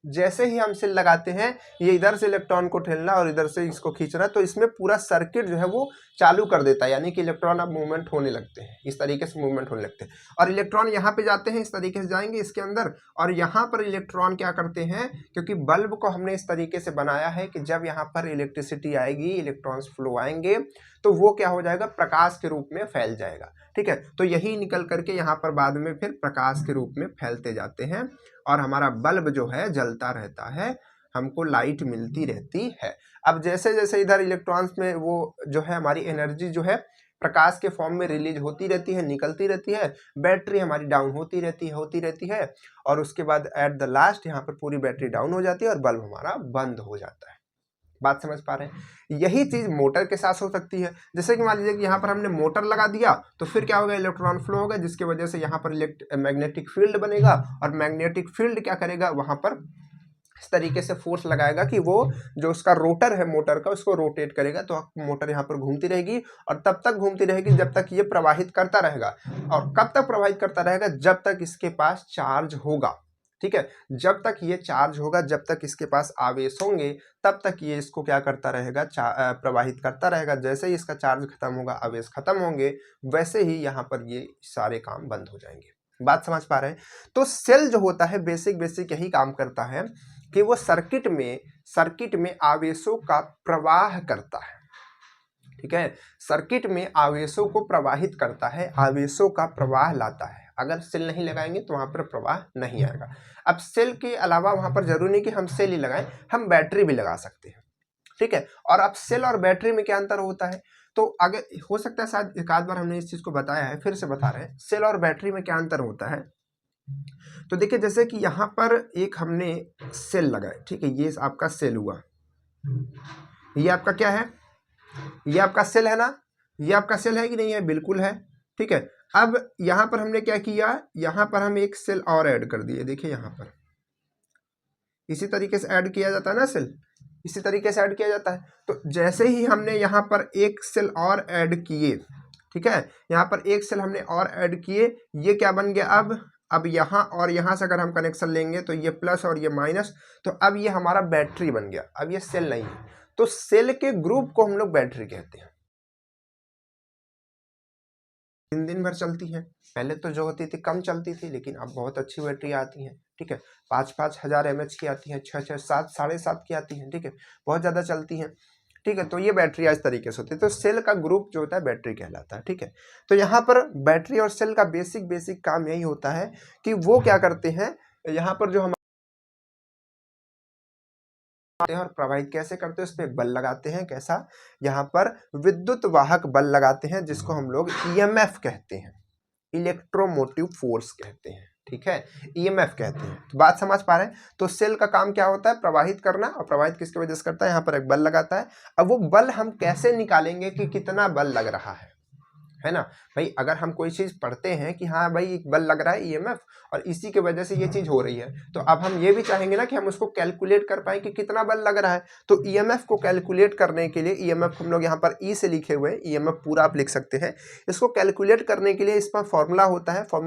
A: जैसे ही हम सेल लगाते हैं ये इधर से इलेक्ट्रॉन को ठेलना और इधर से इसको खींचना, तो इसमें पूरा सर्किट जो है वो चालू कर देता है, यानी कि इलेक्ट्रॉन अब मूवमेंट होने लगते हैं, इस तरीके से मूवमेंट होने लगते हैं। और इलेक्ट्रॉन यहाँ पे जाते हैं, इस तरीके से जाएंगे इसके अंदर, और यहाँ पर इलेक्ट्रॉन क्या करते हैं, क्योंकि बल्ब को हमने इस तरीके से बनाया है कि जब यहाँ पर इलेक्ट्रिसिटी आएगी, इलेक्ट्रॉन्स फ्लो आएंगे, तो वो क्या हो जाएगा, प्रकाश के रूप में फैल जाएगा। ठीक है, तो यही निकल करके यहाँ पर बाद में फिर प्रकाश के रूप में फैलते जाते हैं और हमारा बल्ब जो है जलता रहता है, हमको लाइट मिलती रहती है। अब जैसे जैसे इधर इलेक्ट्रॉन्स में वो जो है हमारी एनर्जी जो है प्रकाश के फॉर्म में रिलीज होती रहती है, निकलती रहती है, बैटरी हमारी डाउन होती रहती है और उसके बाद एट द लास्ट यहाँ पर पूरी बैटरी डाउन हो जाती है और बल्ब हमारा बंद हो जाता है। बात समझ पा रहे हैं? यही चीज मोटर के साथ हो सकती है। जैसे कि मान लीजिए कि यहाँ पर हमने मोटर लगा दिया, तो फिर क्या होगा, इलेक्ट्रॉन फ्लो होगा, जिसकी वजह से यहाँ पर मैग्नेटिक फील्ड बनेगा और मैग्नेटिक फील्ड क्या करेगा, वहां पर इस तरीके से फोर्स लगाएगा कि वो जो उसका रोटर है मोटर का, उसको रोटेट करेगा, तो मोटर यहाँ पर घूमती रहेगी और तब तक घूमती रहेगी जब तक ये प्रवाहित करता रहेगा। और कब तक प्रवाहित करता रहेगा, जब तक इसके पास चार्ज होगा। ठीक है, जब तक ये चार्ज होगा, जब तक इसके पास आवेश होंगे, तब तक ये इसको क्या करता रहेगा, प्रवाहित करता रहेगा। जैसे ही इसका चार्ज खत्म होगा, आवेश खत्म होंगे, वैसे ही यहाँ पर ये सारे काम बंद हो जाएंगे। बात समझ पा रहे हैं? तो सेल जो होता है बेसिक यही काम करता है कि वो सर्किट में आवेशों का प्रवाह करता है। ठीक है, सर्किट में आवेशों को प्रवाहित करता है, आवेशों का प्रवाह लाता है। अगर सेल नहीं लगाएंगे तो वहां पर प्रवाह नहीं आएगा। अब सेल के अलावा वहां पर जरूरी नहीं कि हम सेल ही लगाएं, हम बैटरी भी लगा सकते हैं। ठीक है, और अब सेल और बैटरी में क्या अंतर होता है, तो अगर हो सकता है शायद एक आध बार हमने इस चीज को बताया है, फिर से बता रहे हैं, सेल और बैटरी में क्या अंतर होता है। तो देखिए, जैसे कि यहाँ पर एक हमने सेल लगाया, ठीक है, ये आपका सेल हुआ, ये आपका क्या है, ये आपका सेल है ना, ये आपका सेल है कि नहीं है, बिल्कुल है। ठीक है, अब यहां पर हमने क्या किया, यहां पर हम एक सेल और ऐड कर दिए। देखिए यहां पर इसी तरीके से ऐड किया जाता है ना सेल, इसी तरीके से ऐड किया जाता है। तो जैसे ही हमने यहाँ पर एक सेल और ऐड किए, ठीक है, यहाँ पर एक सेल हमने और ऐड किए, ये क्या बन गया, अब यहाँ और यहाँ से अगर हम कनेक्शन लेंगे तो ये प्लस और ये माइनस, तो अब ये हमारा बैटरी बन गया। अब ये सेल नहीं है, तो सेल के ग्रुप को हम लोग बैटरी कहते हैं। दिन भर चलती है, पहले तो जो होती थी कम चलती थी, लेकिन अब बहुत अच्छी बैटरी आती है। ठीक है, 5-5 हजार mAh की आती है, 6-6, 7, 7.5 की आती है। ठीक है, बहुत ज्यादा चलती है। ठीक है, तो ये बैटरी इस तरीके से होती है। तो सेल का ग्रुप जो होता है बैटरी कहलाता है। ठीक है, तो यहाँ पर बैटरी और सेल का बेसिक काम यही होता है कि वो क्या करते हैं, यहाँ पर जो हम और प्रवाहित कैसे करते हैं, उस पर बल लगाते हैं। कैसा, यहाँ पर विद्युत वाहक बल लगाते हैं, जिसको हम लोग EMF कहते हैं, इलेक्ट्रोमोटिव फोर्स कहते हैं। ठीक है, EMF कहते हैं। तो बात समझ पा रहे हैं? तो सेल का काम क्या होता है, प्रवाहित करना, और प्रवाहित किसकी वजह से करता है, यहाँ पर एक बल लगाता है। अब वो बल हम कैसे निकालेंगे कि कितना बल लग रहा है ना भाई। अगर हम कोई चीज पढ़ते हैं कि हाँ भाई एक बल लग रहा है EMF, और इसी की वजह से ये चीज हो रही है, तो अब हम ये भी चाहेंगे ना कि हम उसको कैलकुलेट कर पाए कि कितना बल लग रहा है। तो EMF को कैलकुलेट करने के लिए, EMF हम लोग यहाँ पर E से लिखे हुए हैं, EMF पूरा आप लिख सकते हैं। इसको कैलकुलेट करने के लिए इसका फॉर्मूला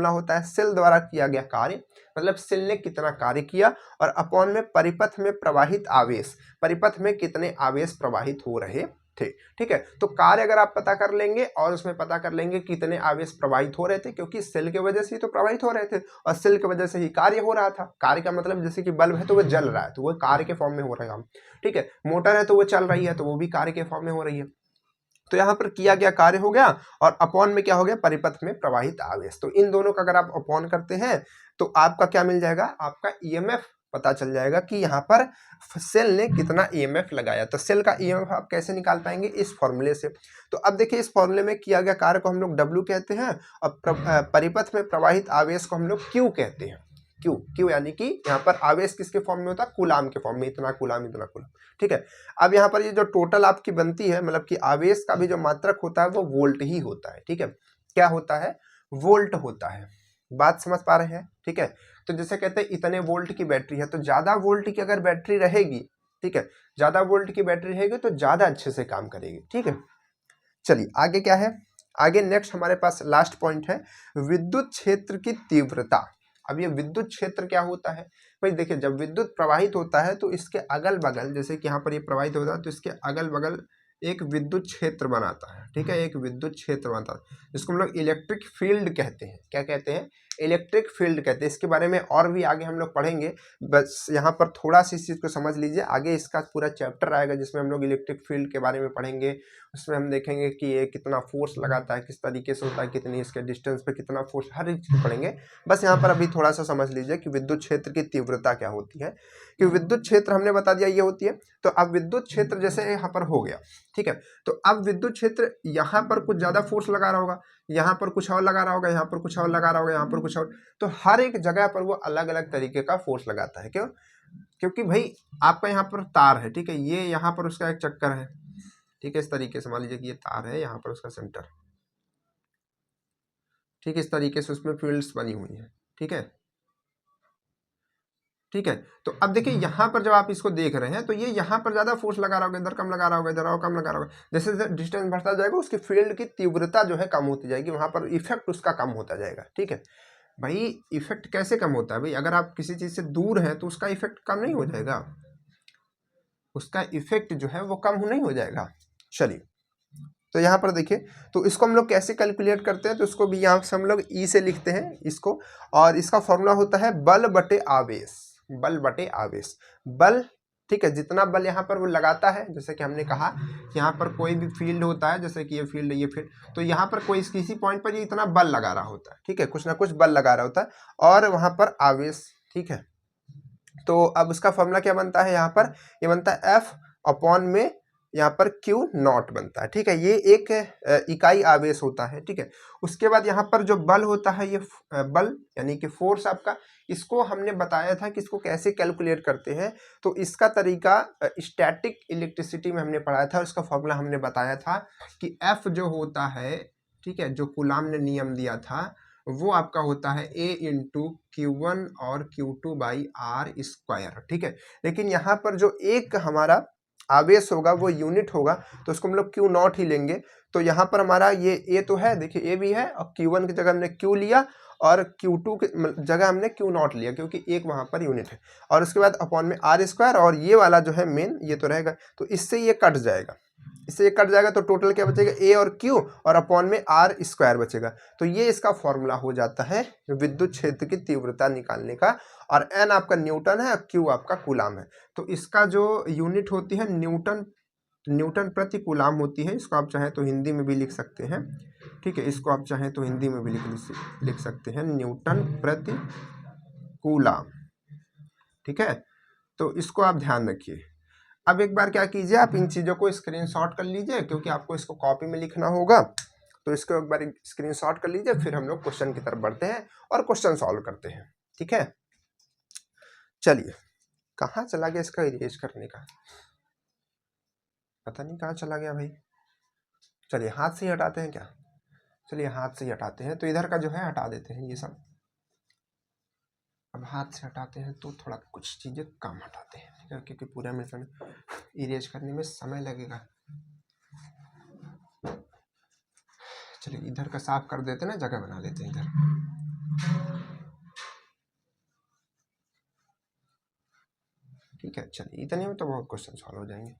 A: होता है सेल द्वारा किया गया कार्य, मतलब सेल ने कितना कार्य किया, और अपॉन में परिपथ में प्रवाहित आवेश, परिपथ में कितने आवेश प्रवाहित हो रहे थे। ठीक है, तो कार्य अगर आप पता कर लेंगे और उसमें पता कर लेंगे कितने आवेश प्रवाहित हो रहे थे, क्योंकि सेल की वजह से ही तो प्रवाहित हो रहे थे और सेल की वजह से ही कार्य हो रहा था। कार्य का मतलब जैसे कि बल्ब है तो वो जल रहा है, तो वो कार्य के फॉर्म में हो रहा है। ठीक है, मोटर है तो वो चल रही है, तो वो भी कार्य के फॉर्म में हो रही है। तो यहाँ पर किया गया कार्य हो गया, और अपॉन में क्या हो गया, परिपथ में प्रवाहित आवेश। तो इन दोनों का अगर आप अपॉन करते हैं तो आपका क्या मिल जाएगा, आपका EMF पता चल जाएगा कि यहाँ पर सेल ने कितना EMF लगाया। तो सेल का EMF आप कैसे निकाल पाएंगे, इस फॉर्मूले से। तो अब देखिए, इस फॉर्मूले में किया गया कार्य को हम लोग W कहते हैं, और परिपथ में प्रवाहित आवेश को हम लोग Q कहते हैं। Q यानी कि यहाँ पर आवेश किसके फॉर्म में होता है, कूलाम के फॉर्म में, इतना कूलाम इतना कूलाम। ठीक है, अब यहाँ पर ये जो टोटल आपकी बनती है, मतलब कि आवेश का भी जो मात्रक होता है वो वोल्ट ही होता है। ठीक है, क्या होता है, वोल्ट होता है। बात समझ पा रहे हैं? ठीक है, तो जैसे कहते हैं इतने वोल्ट की बैटरी है, तो ज्यादा वोल्ट की अगर बैटरी रहेगी, ठीक है, ज्यादा वोल्ट की बैटरी रहेगी तो ज्यादा अच्छे से काम करेगी। ठीक है, चलिए आगे क्या है, आगे नेक्स्ट हमारे पास लास्ट पॉइंट है, विद्युत क्षेत्र की तीव्रता। अब ये विद्युत क्षेत्र क्या होता है भाई, देखिए जब विद्युत प्रवाहित होता है तो इसके अगल बगल, जैसे कि यहाँ पर ये प्रवाहित होता है तो इसके अगल बगल एक विद्युत क्षेत्र बनाता है, ठीक है, एक विद्युत क्षेत्र बनाता है जिसको हम लोग इलेक्ट्रिक फील्ड कहते हैं। क्या कहते हैं? इलेक्ट्रिक फील्ड कहते हैं। इसके बारे में और भी आगे हम लोग पढ़ेंगे, बस यहाँ पर थोड़ा सी इस चीज़ को समझ लीजिए। आगे इसका पूरा चैप्टर आएगा जिसमें हम लोग इलेक्ट्रिक फील्ड के बारे में पढ़ेंगे। उसमें हम देखेंगे कि ये कितना फोर्स लगाता है, किस तरीके से होता है, कितनी इसके डिस्टेंस पे कितना फोर्स, हर एक चीज़ पढ़ेंगे। बस यहाँ पर अभी थोड़ा सा समझ लीजिए कि विद्युत क्षेत्र की तीव्रता क्या होती है। कि विद्युत क्षेत्र हमने बता दिया ये होती है। तो अब विद्युत क्षेत्र जैसे यहाँ पर हो गया, ठीक है, तो अब विद्युत क्षेत्र यहाँ पर कुछ ज़्यादा फोर्स लगा रहा होगा, यहाँ पर कुछ और लगा रहा होगा, यहाँ पर कुछ और लगा रहा होगा, यहाँ पर कुछ और, तो हर एक जगह पर वो अलग अलग तरीके का फोर्स लगाता है। क्यों? क्योंकि भाई आपका यहाँ पर तार है, ठीक है, ये यहाँ पर उसका एक चक्कर है, ठीक है, इस तरीके से मान लीजिए कि ये तार है, यहाँ पर उसका सेंटर, ठीक है, इस तरीके से उसमें फील्ड्स बनी हुई है, ठीक है, ठीक है। तो अब देखिए यहाँ पर जब आप इसको देख रहे हैं तो ये यहाँ पर ज़्यादा फोर्स लगा रहा होगा, इधर कम लगा रहा होगा, इधर और कम लगा रहा होगा। जैसे जैसे डिस्टेंस बढ़ता जाएगा उसकी फील्ड की तीव्रता जो है कम होती जाएगी, वहाँ पर इफेक्ट उसका कम होता जाएगा, ठीक है। भाई इफेक्ट कैसे कम होता है भाई, अगर आप किसी चीज़ से दूर हैं तो उसका इफेक्ट कम नहीं हो जाएगा, उसका इफेक्ट जो है वो कम नहीं हो जाएगा। चलिए तो यहाँ पर देखिए, तो इसको हम लोग कैसे कैलकुलेट करते हैं, तो इसको भी यहाँ से हम लोग ई से लिखते हैं इसको, और इसका फॉर्मूला होता है बल बटे आवेश, बल बटे आवेश। बल, ठीक है, जितना बल यहाँ पर वो लगाता है, जैसे कि हमने कहा यहाँ पर कोई भी फील्ड होता है, जैसे कि ये फील्ड, ये फील्ड, तो यहाँ पर कोई किसी पॉइंट पर ये इतना बल लगा रहा होता है, ठीक है, कुछ ना कुछ बल लगा रहा होता है, और वहाँ पर आवेश, ठीक है। तो अब उसका फॉर्मूला क्या बनता है, यहाँ पर ये बनता है एफ अपॉन में यहाँ पर क्यू नॉट बनता है, ठीक है, ये एक इकाई आवेश होता है, ठीक है। उसके बाद यहाँ पर जो बल होता है, ये बल यानी कि फोर्स आपका, इसको हमने बताया था कि इसको कैसे कैलकुलेट करते हैं। तो इसका तरीका स्टैटिक इलेक्ट्रिसिटी में हमने पढ़ाया था, उसका फॉर्मूला हमने बताया था कि एफ जो होता है, ठीक है, जो कूलाम ने नियम दिया था, वो आपका होता है A इंटू Q1 और Q2 बाई आर स्क्वायर, ठीक है। लेकिन यहाँ पर जो एक हमारा आवेश होगा वो यूनिट होगा, तो उसको हम लोग क्यू नॉट ही लेंगे। तो यहाँ पर हमारा ये ए तो है, देखिए ए भी है, और Q1 की जगह हमने क्यू लिया, और Q2 की जगह हमने क्यू नॉट लिया, क्योंकि एक वहाँ पर यूनिट है। और उसके बाद अपॉन में आर स्क्वायर, और ये वाला जो है मेन ये तो रहेगा, तो इससे ये कट जाएगा, इससे ये कट जाएगा, तो टोटल क्या बचेगा, ए और क्यू, और अपॉन में आर स्क्वायर बचेगा। तो ये इसका फॉर्मूला हो जाता है विद्युत क्षेत्र की तीव्रता निकालने का। और एन आपका न्यूटन है और क्यू आपका कूलाम है। तो इसका जो यूनिट होती है न्यूटन, न्यूटन प्रति कूलाम होती है। इसको आप चाहें तो हिंदी में भी लिख सकते हैं, ठीक है, इसको आप चाहें तो हिंदी में भी लिख सकते हैं, न्यूटन प्रति कूलाम, ठीक है। तो इसको आप ध्यान रखिए। अब एक बार क्या कीजिए, आप इन चीज़ों को स्क्रीनशॉट कर लीजिए, क्योंकि आपको इसको कॉपी में लिखना होगा। तो इसको एक बार स्क्रीनशॉट कर लीजिए, फिर हम लोग क्वेश्चन की तरफ बढ़ते हैं और क्वेश्चन सॉल्व करते हैं, ठीक है। चलिए, कहाँ चला गया इसका इरेज करने का, पता नहीं कहाँ चला गया भाई। चलिए हाथ से ही हटाते हैं क्या, चलिए हाथ से ही हटाते हैं। तो इधर का जो है हटा देते हैं ये सब। अब हाथ से हटाते हैं तो थोड़ा कुछ चीज़ें कम हटाते हैं, ठीक है, क्योंकि पूरा मिशन इरेज करने में समय लगेगा। चलिए इधर का साफ कर देते हैं ना, जगह बना लेते हैं इधर, ठीक है। चलिए इतने में तो बहुत क्वेश्चन सॉल्व हो जाएंगे,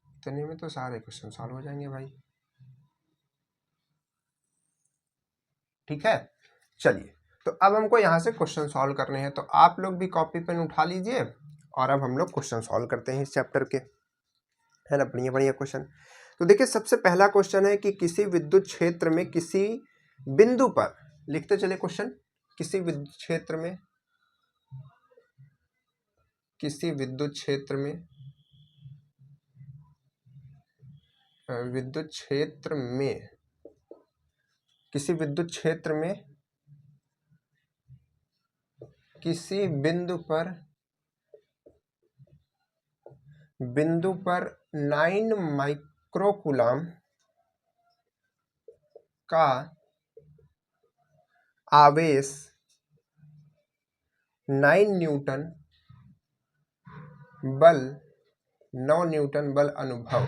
A: इतने में तो सारे क्वेश्चन सॉल्व हो जाएंगे भाई, ठीक है। चलिए तो अब हमको यहाँ से क्वेश्चन सॉल्व करने हैं, तो आप लोग भी कॉपी पेन उठा लीजिए और अब हम लोग क्वेश्चन सॉल्व करते हैं इस चैप्टर के, है ना, बढ़िया बढ़िया क्वेश्चन। तो देखिए सबसे पहला क्वेश्चन है कि किसी विद्युत क्षेत्र में किसी बिंदु पर, लिखते चले क्वेश्चन, किसी विद्युत क्षेत्र में, किसी विद्युत क्षेत्र में, विद्युत क्षेत्र में, किसी विद्युत क्षेत्र में किसी बिंदु पर 9 माइक्रोकूलम का आवेश 9 न्यूटन बल, 9 न्यूटन बल अनुभव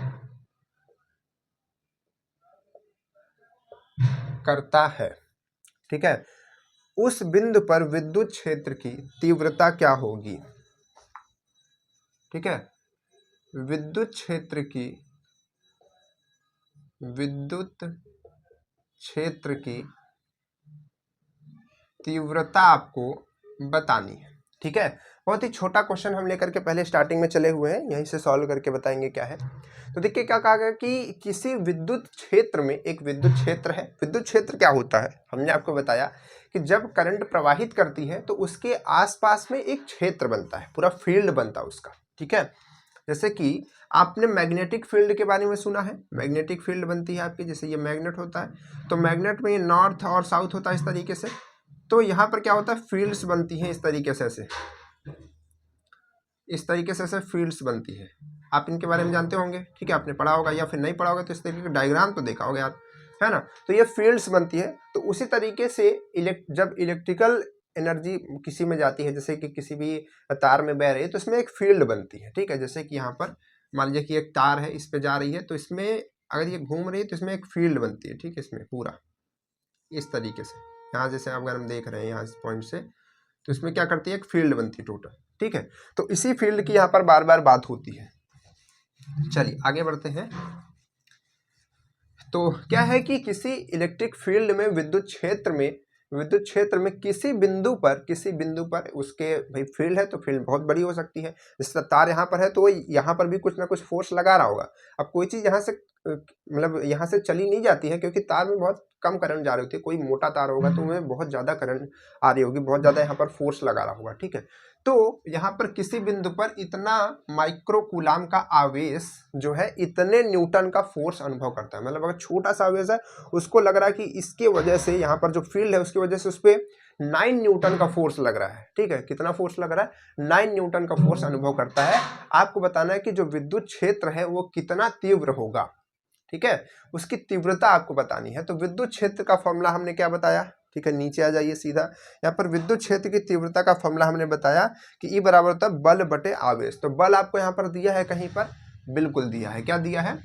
A: करता है, ठीक है। उस बिंदु पर विद्युत क्षेत्र की तीव्रता क्या होगी। ठीक है, विद्युत क्षेत्र की तीव्रता आपको बतानी है। ठीक है, बहुत ही छोटा क्वेश्चन हम लेकर के पहले स्टार्टिंग में चले हुए हैं, यहीं से सॉल्व करके बताएंगे क्या है। तो देखिए क्या कहा गया कि किसी विद्युत क्षेत्र में, एक विद्युत क्षेत्र है। विद्युत क्षेत्र क्या होता है, हमने आपको बताया कि जब करंट प्रवाहित करती है तो उसके आसपास में एक क्षेत्र बनता है, पूरा फील्ड बनता है उसका। ठीक है, जैसे कि आपने मैग्नेटिक फील्ड के बारे में सुना है, मैग्नेटिक फील्ड बनती है आपकी, जैसे ये मैग्नेट होता है तो मैग्नेट में ये नॉर्थ और साउथ होता है इस तरीके से। तो यहाँ पर क्या होता है, फील्ड्स बनती हैं इस तरीके से, ऐसे इस तरीके से ऐसे फील्ड्स बनती है। आप इनके बारे में जानते होंगे, ठीक है, आपने पढ़ा होगा या फिर नहीं पढ़ा होगा तो इस तरीके का डायग्राम तो देखा होगा यार, है ना। तो ये फील्ड्स बनती है। तो उसी तरीके से जब इलेक्ट्रिकल एनर्जी किसी में जाती है, जैसे कि किसी भी तार में बह रही है तो इसमें एक फील्ड बनती है। ठीक है, जैसे कि यहाँ पर मान लीजिए कि एक तार है, इस पे जा रही है तो इसमें अगर ये घूम रही है तो इसमें एक फील्ड बनती है। ठीक है, इसमें पूरा इस तरीके से, यहाँ जैसे अगर हम देख रहे हैं यहाँ इस पॉइंट से, तो इसमें क्या करती है, एक फील्ड बनती है टोटल। ठीक है, तो इसी फील्ड की यहाँ पर बार बार बात होती है। चलिए आगे बढ़ते हैं। तो क्या है कि किसी इलेक्ट्रिक फील्ड में, विद्युत क्षेत्र में किसी बिंदु पर उसके भाई फील्ड है तो फील्ड बहुत बड़ी हो सकती है। जैसे तार यहाँ पर है तो यहाँ पर भी कुछ ना कुछ फोर्स लगा रहा होगा। अब कोई चीज यहाँ से मतलब यहाँ से चली नहीं जाती है क्योंकि तार में बहुत कम करंट जा रही होती है। कोई मोटा तार होगा तो उसमें बहुत ज्यादा करंट आ रही होगी, बहुत ज्यादा यहाँ पर फोर्स लगा रहा होगा। ठीक है, तो यहाँ पर किसी बिंदु पर इतना माइक्रो कूलाम का आवेश जो है इतने न्यूटन का फोर्स अनुभव करता है। मतलब अगर छोटा सा आवेश है उसको लग रहा है कि इसके वजह से यहाँ पर जो फील्ड है उसकी वजह से उस पर 9 न्यूटन का फोर्स लग रहा है। ठीक है, कितना फोर्स लग रहा है, 9 न्यूटन का फोर्स अनुभव करता है। आपको बताना है कि जो विद्युत क्षेत्र है वो कितना तीव्र होगा। ठीक है, उसकी तीव्रता आपको बतानी है। तो विद्युत क्षेत्र का फॉर्मूला हमने क्या बताया, ठीक है, नीचे आ जाइए सीधा। यहाँ पर विद्युत क्षेत्र की तीव्रता का फॉर्मूला हमने बताया कि E बराबर होता है बल बटे आवेश। तो बल आपको यहाँ पर दिया है कहीं पर, बिल्कुल दिया है। क्या दिया है,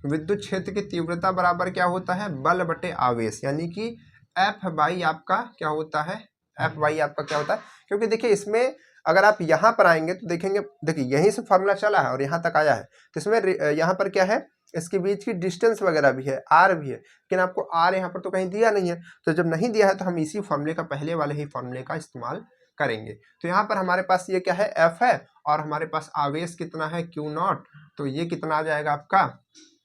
A: विद्युत क्षेत्र की तीव्रता बराबर क्या होता है, बल बटे आवेश, यानी कि F बाई आपका क्या होता है, F बाई आपका क्या होता है। क्योंकि देखिए इसमें अगर आप यहाँ पर आएंगे तो देखेंगे, देखिए यहीं से फॉर्मूला चला है और यहाँ तक आया है। तो इसमें यहाँ पर क्या है, इसके बीच की डिस्टेंस वगैरह भी है, आर भी है, लेकिन आपको आर यहाँ पर तो कहीं दिया नहीं है। तो जब नहीं दिया है तो हम इसी फॉर्मूले का, पहले वाले ही फॉर्मूले का इस्तेमाल करेंगे। तो यहाँ पर हमारे पास ये क्या है, एफ है, और हमारे पास आवेश कितना है, क्यू नॉट। तो ये कितना आ जाएगा आपका,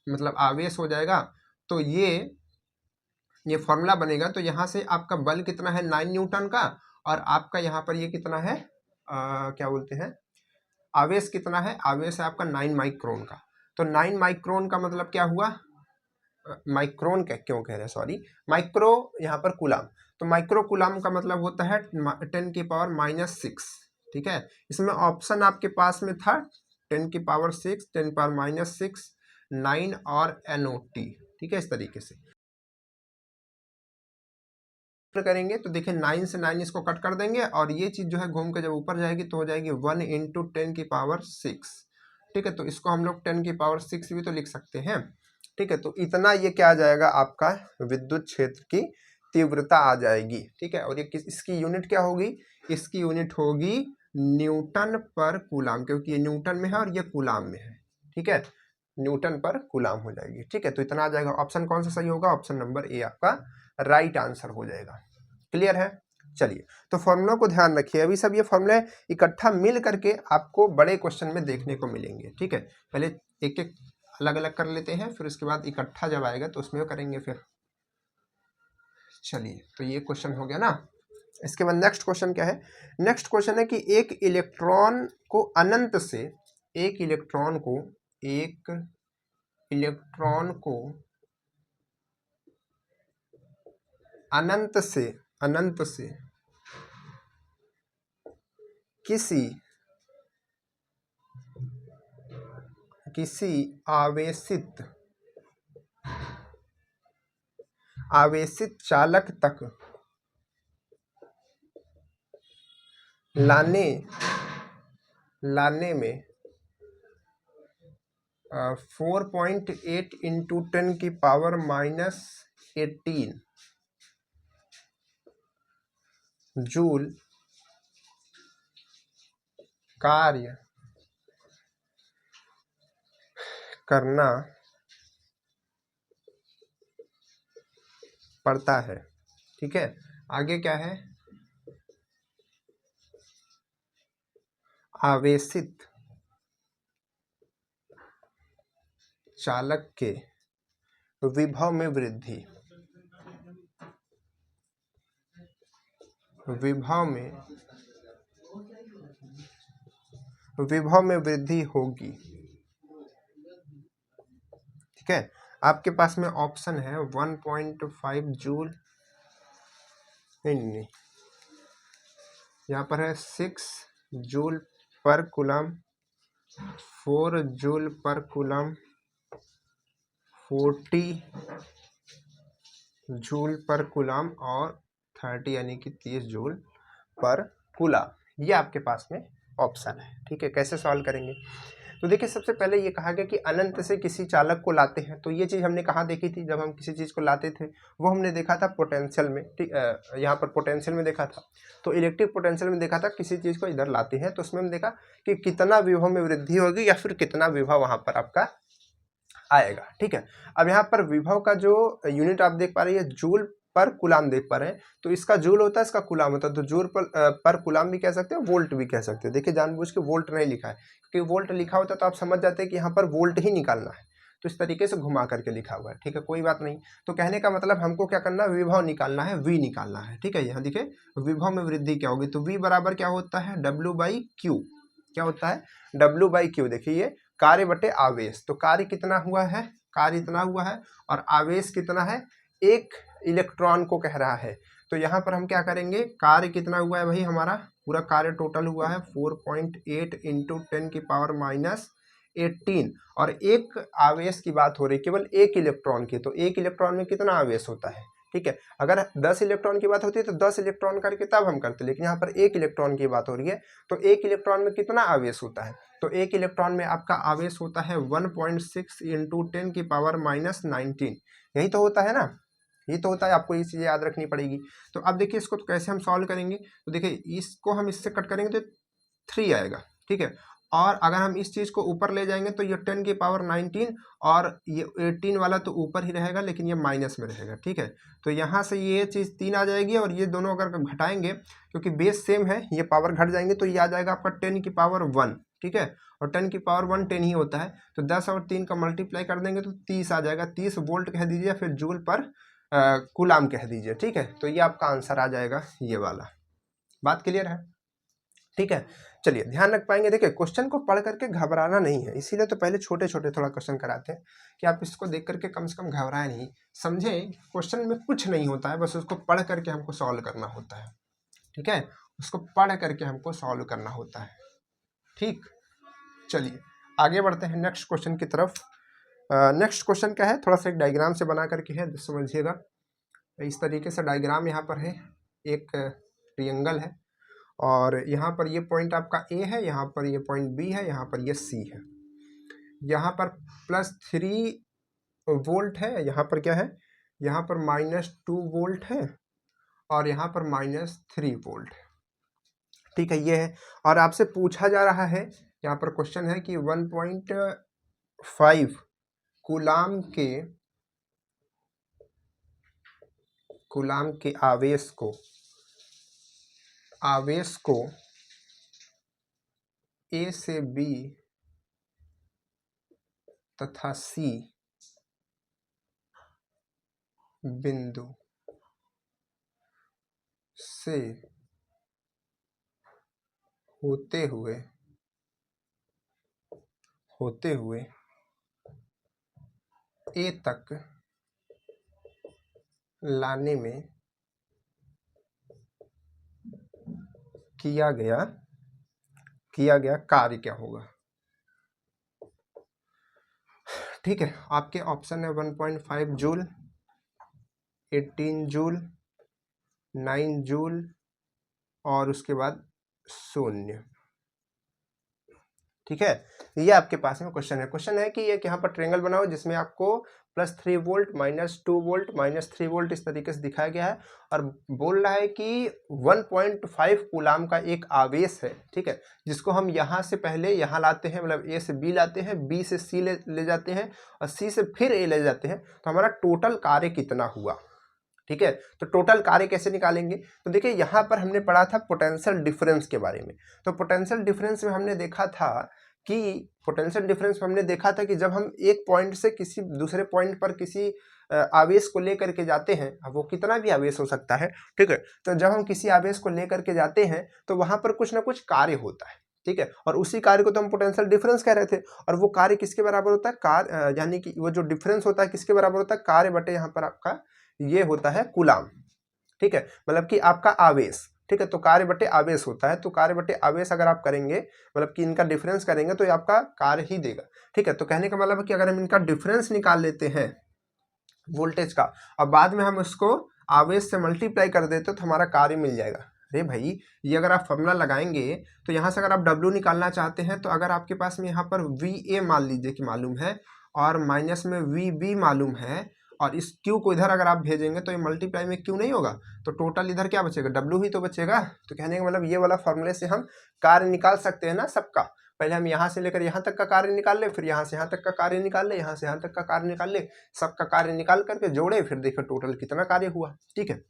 A: मतलब आवेश हो जाएगा। तो ये फॉर्मूला बनेगा। तो यहाँ से आपका बल कितना है, 9 न्यूटन का, और आपका यहाँ पर ये कितना है, क्या बोलते हैं, आवेश कितना है, आवेश है आपका 9 माइक्रोन का। तो 9 माइक्रोन का मतलब क्या हुआ, माइक्रोन क्यों कह रहे हैं, सॉरी, माइक्रो यहाँ पर कूलाम। तो माइक्रो कूलाम का मतलब होता है 10 की पावर -6। ठीक है, इसमें ऑप्शन आपके पास में था 10 की पावर 6, 10 की पावर -6, 9 और NOT। ठीक है, इस तरीके से करेंगे तो देखिए 9 से 9 इसको कट कर देंगे और ये चीज जो है घूम के जब ऊपर जाएगी तो हो जाएगी 1 × 10 की पावर 6। ठीक है, तो इसको हम लोग 10 की पावर 6 भी तो लिख सकते हैं। ठीक है, तो इतना ये क्या आ जाएगा, आपका विद्युत क्षेत्र की तीव्रता आ जाएगी। ठीक है, और ये इसकी यूनिट क्या होगी, इसकी यूनिट होगी न्यूटन पर कूलाम, क्योंकि ये न्यूटन में है और ये कूलाम में है। ठीक है, न्यूटन पर कूलाम हो जाएगी। ठीक है, तो इतना आ जाएगा। ऑप्शन कौन सा सही होगा, ऑप्शन नंबर ए आपका राइट आंसर हो जाएगा। क्लियर है, चलिए तो फॉर्मूला को ध्यान रखिए। अभी सब ये फॉर्मूले इकट्ठा मिल करके आपको बड़े क्वेश्चन में देखने को मिलेंगे। ठीक है, पहले एक एक अलग अलग कर लेते हैं, फिर उसके बाद इकट्ठा जब आएगा तो उसमें करेंगे फिर। चलिए, तो ये क्वेश्चन हो गया ना। इसके बाद नेक्स्ट क्वेश्चन क्या है, नेक्स्ट क्वेश्चन है कि एक इलेक्ट्रॉन को अनंत से, एक इलेक्ट्रॉन को अनंत से किसी आवेशित चालक तक लाने में 4.8 × 10 की पावर -18 जूल कार्य करना पड़ता है। ठीक है, आगे क्या है, आवेशित चालक के विभव में वृद्धि, विभव में वृद्धि होगी। ठीक है, आपके पास में ऑप्शन है 1.5 जूल, नहीं, यहाँ पर है 6 जूल पर कूलम, 4 जूल पर कूलम, 40 जूल पर कूलम और 30 यानी कि 30 जूल पर कूलम। ये आपके पास में ऑप्शन है। ठीक है, कैसे सॉल्व करेंगे, तो देखिए सबसे पहले ये कहा गया कि अनंत से किसी चालक को लाते हैं, तो ये चीज़ हमने कहाँ देखी थी, जब हम किसी चीज़ को लाते थे वो हमने देखा था पोटेंशियल में। ठीक, यहाँ पर पोटेंशियल में देखा था, तो इलेक्ट्रिक पोटेंशियल में देखा था किसी चीज़ को इधर लाते हैं तो उसमें हम देखा कि कितना विभव में वृद्धि होगी या फिर कितना विभव वहाँ पर आपका आएगा। ठीक है, अब यहाँ पर विभव का जो यूनिट आप देख पा रहे हैं जूल पर कूलाम देख पा रहे हैं, तो इसका जूल होता है, इसका कूलाम होता है, तो जूल पर कूलाम भी कह सकते हैं, वोल्ट भी कह सकते हैं। देखिए जानबूझ के वोल्ट नहीं लिखा है, क्योंकि वोल्ट लिखा होता तो आप समझ जाते हैं कि यहाँ पर वोल्ट ही निकालना है, तो इस तरीके से घुमा करके लिखा हुआ है। ठीक है, कोई बात नहीं, तो कहने का मतलब हमको क्या करना है, विभव निकालना है, वी निकालना है। ठीक है, यहाँ देखिए विभव में वृद्धि क्या होगी, तो वी बराबर क्या होता है, W/Q। क्या होता है, W/Q। देखिए ये कार्य बटे आवेश, तो कार्य कितना हुआ है, कार्य इतना हुआ है, और आवेश कितना है, एक इलेक्ट्रॉन को कह रहा है। तो यहाँ पर हम क्या करेंगे, कार्य कितना हुआ है भाई, हमारा पूरा कार्य टोटल हुआ है 4.8 इंटू 10⁻18, और एक आवेश की बात हो रही है केवल एक इलेक्ट्रॉन की, तो एक इलेक्ट्रॉन में कितना आवेश होता है। ठीक है, अगर 10 इलेक्ट्रॉन की बात होती है तो 10 इलेक्ट्रॉन करके तब हम करते, लेकिन यहाँ पर एक इलेक्ट्रॉन की बात हो रही है, तो एक इलेक्ट्रॉन में कितना आवेश होता है, तो एक इलेक्ट्रॉन में आपका आवेश होता है 1.6 इंटू 10⁻19। यही तो होता है ना, ये तो होता है, आपको ये चीज़ें याद रखनी पड़ेगी। तो अब देखिए इसको तो कैसे हम सॉल्व करेंगे, तो देखिए इसको हम इससे कट करेंगे तो 3 आएगा। ठीक है, और अगर हम इस चीज़ को ऊपर ले जाएंगे तो ये 10⁻19 और ये 18 वाला तो ऊपर ही रहेगा, लेकिन ये माइनस में रहेगा। ठीक है, तो यहाँ से ये चीज़ 3 आ जाएगी, और ये दोनों अगर घटाएंगे क्योंकि बेस सेम है, ये पावर घट जाएंगे तो ये आ जाएगा आपका 10⁻1। ठीक है, और 10⁻1 10 ही होता है, तो 10 और 3 का मल्टीप्लाई कर देंगे तो 30 आ जाएगा, 30 वोल्ट कह दीजिए, फिर जूल पर कूलाम कह दीजिए। ठीक है, तो ये आपका आंसर आ जाएगा ये वाला। बात क्लियर है। ठीक है, चलिए ध्यान रख पाएंगे, देखिए क्वेश्चन को पढ़ करके घबराना नहीं है, इसीलिए तो पहले छोटे छोटे थोड़ा क्वेश्चन कराते हैं कि आप इसको देख करके कम से कम घबराए नहीं, समझें क्वेश्चन में कुछ नहीं होता है, बस उसको पढ़ करके हमको सॉल्व करना होता है। ठीक है, उसको पढ़ करके हमको सॉल्व करना होता है। ठीक, चलिए आगे बढ़ते हैं नेक्स्ट क्वेश्चन की तरफ। नेक्स्ट क्वेश्चन क्या है, थोड़ा सा एक डायग्राम से बना करके है, समझिएगा। इस तरीके से डायग्राम यहाँ पर है, एक ट्रायंगल है, और यहाँ पर ये पॉइंट आपका ए है, यहाँ पर ये पॉइंट बी है, यहाँ पर ये सी है। यहाँ पर +3 वोल्ट है, यहाँ पर क्या है, यहाँ पर -2 वोल्ट है, और यहाँ पर -3 वोल्ट है। ठीक है, ये है, और आपसे पूछा जा रहा है, यहाँ पर क्वेश्चन है कि 1.5 कूलाम के आवेश को ए से बी तथा सी बिंदु से होते हुए ए तक लाने में किया गया कार्य क्या होगा। ठीक है, आपके ऑप्शन है 1.5 जूल, 18 जूल, 9 जूल, और उसके बाद 0। ठीक है, ये आपके पास में क्वेश्चन है। क्वेश्चन है कि एक यहाँ पर ट्रायंगल बनाओ जिसमें आपको +3 वोल्ट, -2 वोल्ट, -3 वोल्ट इस तरीके से दिखाया गया है और बोल रहा है कि 1.5 कूलाम का एक आवेश है, ठीक है, जिसको हम यहाँ से पहले यहाँ लाते हैं, मतलब ए से बी लाते हैं, बी से सी ले जाते हैं और सी से फिर ए ले जाते हैं, तो हमारा टोटल कार्य कितना हुआ। ठीक है, तो टोटल कार्य कैसे निकालेंगे, तो देखिए यहाँ पर हमने पढ़ा था पोटेंशियल डिफरेंस के बारे में। तो पोटेंशियल डिफरेंस में हमने देखा था कि जब हम एक पॉइंट से किसी दूसरे पॉइंट पर किसी आवेश को लेकर के जाते हैं, अब वो कितना भी आवेश हो सकता है, ठीक है, तो जब हम किसी आवेश को लेकर के जाते हैं तो वहां पर कुछ ना कुछ कार्य होता है, ठीक है, और उसी कार्य को तो हम पोटेंशियल डिफरेंस कह रहे थे। और वो कार्य किसके बराबर होता है, कार्य यानी कि वो जो डिफरेंस होता है किसके बराबर होता है, कार्य बटे यहाँ पर आपका ये होता है कूलाम, ठीक है, मतलब कि आपका आवेश, ठीक है, तो कार्य बटे आवेश होता है। तो कार्य बटे आवेश अगर आप करेंगे, मतलब कि इनका डिफरेंस करेंगे तो ये आपका कार्य ही देगा, ठीक है। तो कहने का मतलब है कि अगर हम इनका डिफरेंस निकाल लेते हैं वोल्टेज का और बाद में हम उसको आवेश से मल्टीप्लाई कर देते तो हमारा कार्य मिल जाएगा। अरे भाई, ये अगर आप फॉर्मूला लगाएंगे तो यहाँ से अगर आप W निकालना चाहते हैं तो अगर आपके पास में यहाँ पर VA मान लीजिए कि मालूम है और माइनस में VB मालूम है और इस Q को इधर अगर आप भेजेंगे तो ये मल्टीप्लाई में Q नहीं होगा, तो टोटल इधर क्या बचेगा, W ही तो बचेगा। तो कहने का मतलब ये वाला फॉर्मूले से हम कार्य निकाल सकते हैं ना सबका। पहले हम यहाँ से लेकर यहाँ तक का कार्य निकाल ले, फिर यहाँ से यहाँ तक का कार्य निकाल ले, यहाँ से यहाँ तक का कार्य निकाल ले, सबका कार्य निकाल करके जोड़े, फिर देखो टोटल कितना कार्य हुआ। ठीक है,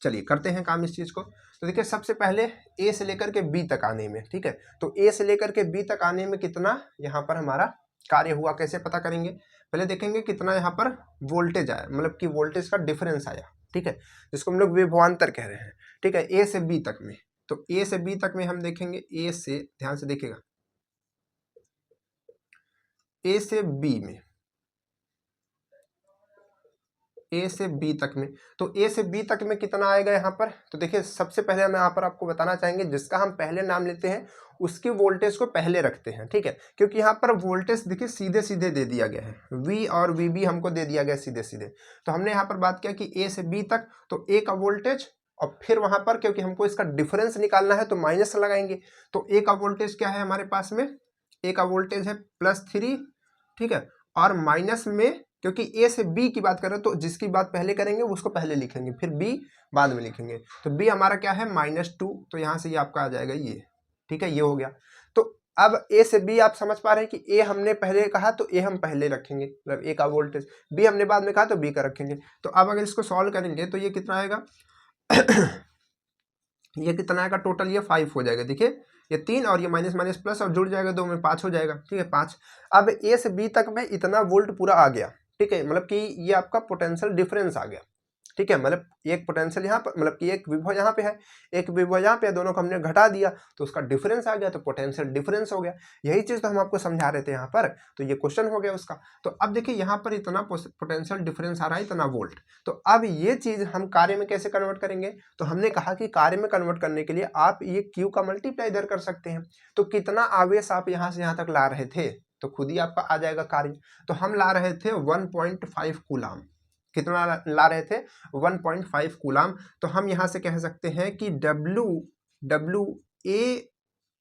A: चलिए करते हैं काम इस चीज को। तो देखिए सबसे पहले ए से लेकर के बी तक आने में, ठीक है, तो ए से लेकर के बी तक आने में कितना यहाँ पर हमारा कार्य हुआ, कैसे पता करेंगे, पहले देखेंगे कितना यहाँ पर वोल्टेज आया, मतलब कि वोल्टेज का डिफरेंस आया, ठीक है, जिसको हम लोग विभवांतर कह रहे हैं, ठीक है, ए से बी तक में। तो ए से बी तक में हम देखेंगे, ए से, ध्यान से देखिएगा, ए से बी में, ए से बी तक में, तो ए से बी तक में कितना आएगा यहाँ पर। तो देखिए सबसे पहले हम यहाँ पर आपको बताना चाहेंगे जिसका हम पहले नाम लेते हैं उसके वोल्टेज को पहले रखते हैं, ठीक है, क्योंकि यहाँ पर वोल्टेज देखिए सीधे सीधे दे दिया गया है, V और VB हमको दे दिया गया सीधे सीधे। तो हमने यहाँ पर बात किया कि ए से बी तक, तो ए का वोल्टेज और फिर वहां पर क्योंकि हमको इसका डिफरेंस निकालना है तो माइनस लगाएंगे। तो ए का वोल्टेज क्या है हमारे पास में, ए का वोल्टेज है +3, ठीक है, और माइनस में क्योंकि ए से बी की बात कर रहे हैं तो जिसकी बात पहले करेंगे उसको पहले लिखेंगे, फिर बी बाद में लिखेंगे। तो बी हमारा क्या है -2, तो यहाँ से ये आपका आ जाएगा ये, ठीक है, ये हो गया। तो अब ए से बी आप समझ पा रहे हैं कि ए हमने पहले कहा तो ए हम पहले रखेंगे, मतलब ए का वोल्टेज, बी हमने बाद में कहा तो बी का रखेंगे। तो अब अगर इसको सॉल्व करेंगे तो ये कितना आएगा ये कितना आएगा टोटल, ये 5 हो जाएगा। देखिए ये 3 और ये माइनस माइनस प्लस और जुड़ जाएगा 2 में 5 हो जाएगा, ठीक है, 5। अब ए से बी तक में इतना वोल्ट पूरा आ गया, ठीक है, मतलब कि ये आपका पोटेंशियल डिफरेंस आ गया, ठीक है, मतलब एक पोटेंशियल यहाँ पर, मतलब कि एक विभव यहाँ पे है, एक विभव यहाँ पे है, दोनों को हमने घटा दिया तो उसका डिफरेंस आ गया, तो पोटेंशियल डिफरेंस हो गया। यही चीज तो हम आपको समझा रहे थे यहाँ पर, तो ये क्वेश्चन हो गया उसका। तो अब देखिए यहाँ पर इतना पोटेंशियल डिफरेंस आ रहा है, इतना वोल्ट। तो अब ये चीज हम कार्य में कैसे कन्वर्ट करेंगे, तो हमने कहा कि कार्य में कन्वर्ट करने के लिए आप ये Q का मल्टीप्लाई इधर कर सकते हैं। तो कितना आवेश आप यहाँ से यहाँ तक ला रहे थे तो खुद ही आपका आ जाएगा कार्य। तो हम ला रहे थे 1.5 कूलाम, कितना ला रहे थे 1.5 कूलाम। तो हम यहाँ से कह सकते हैं कि W A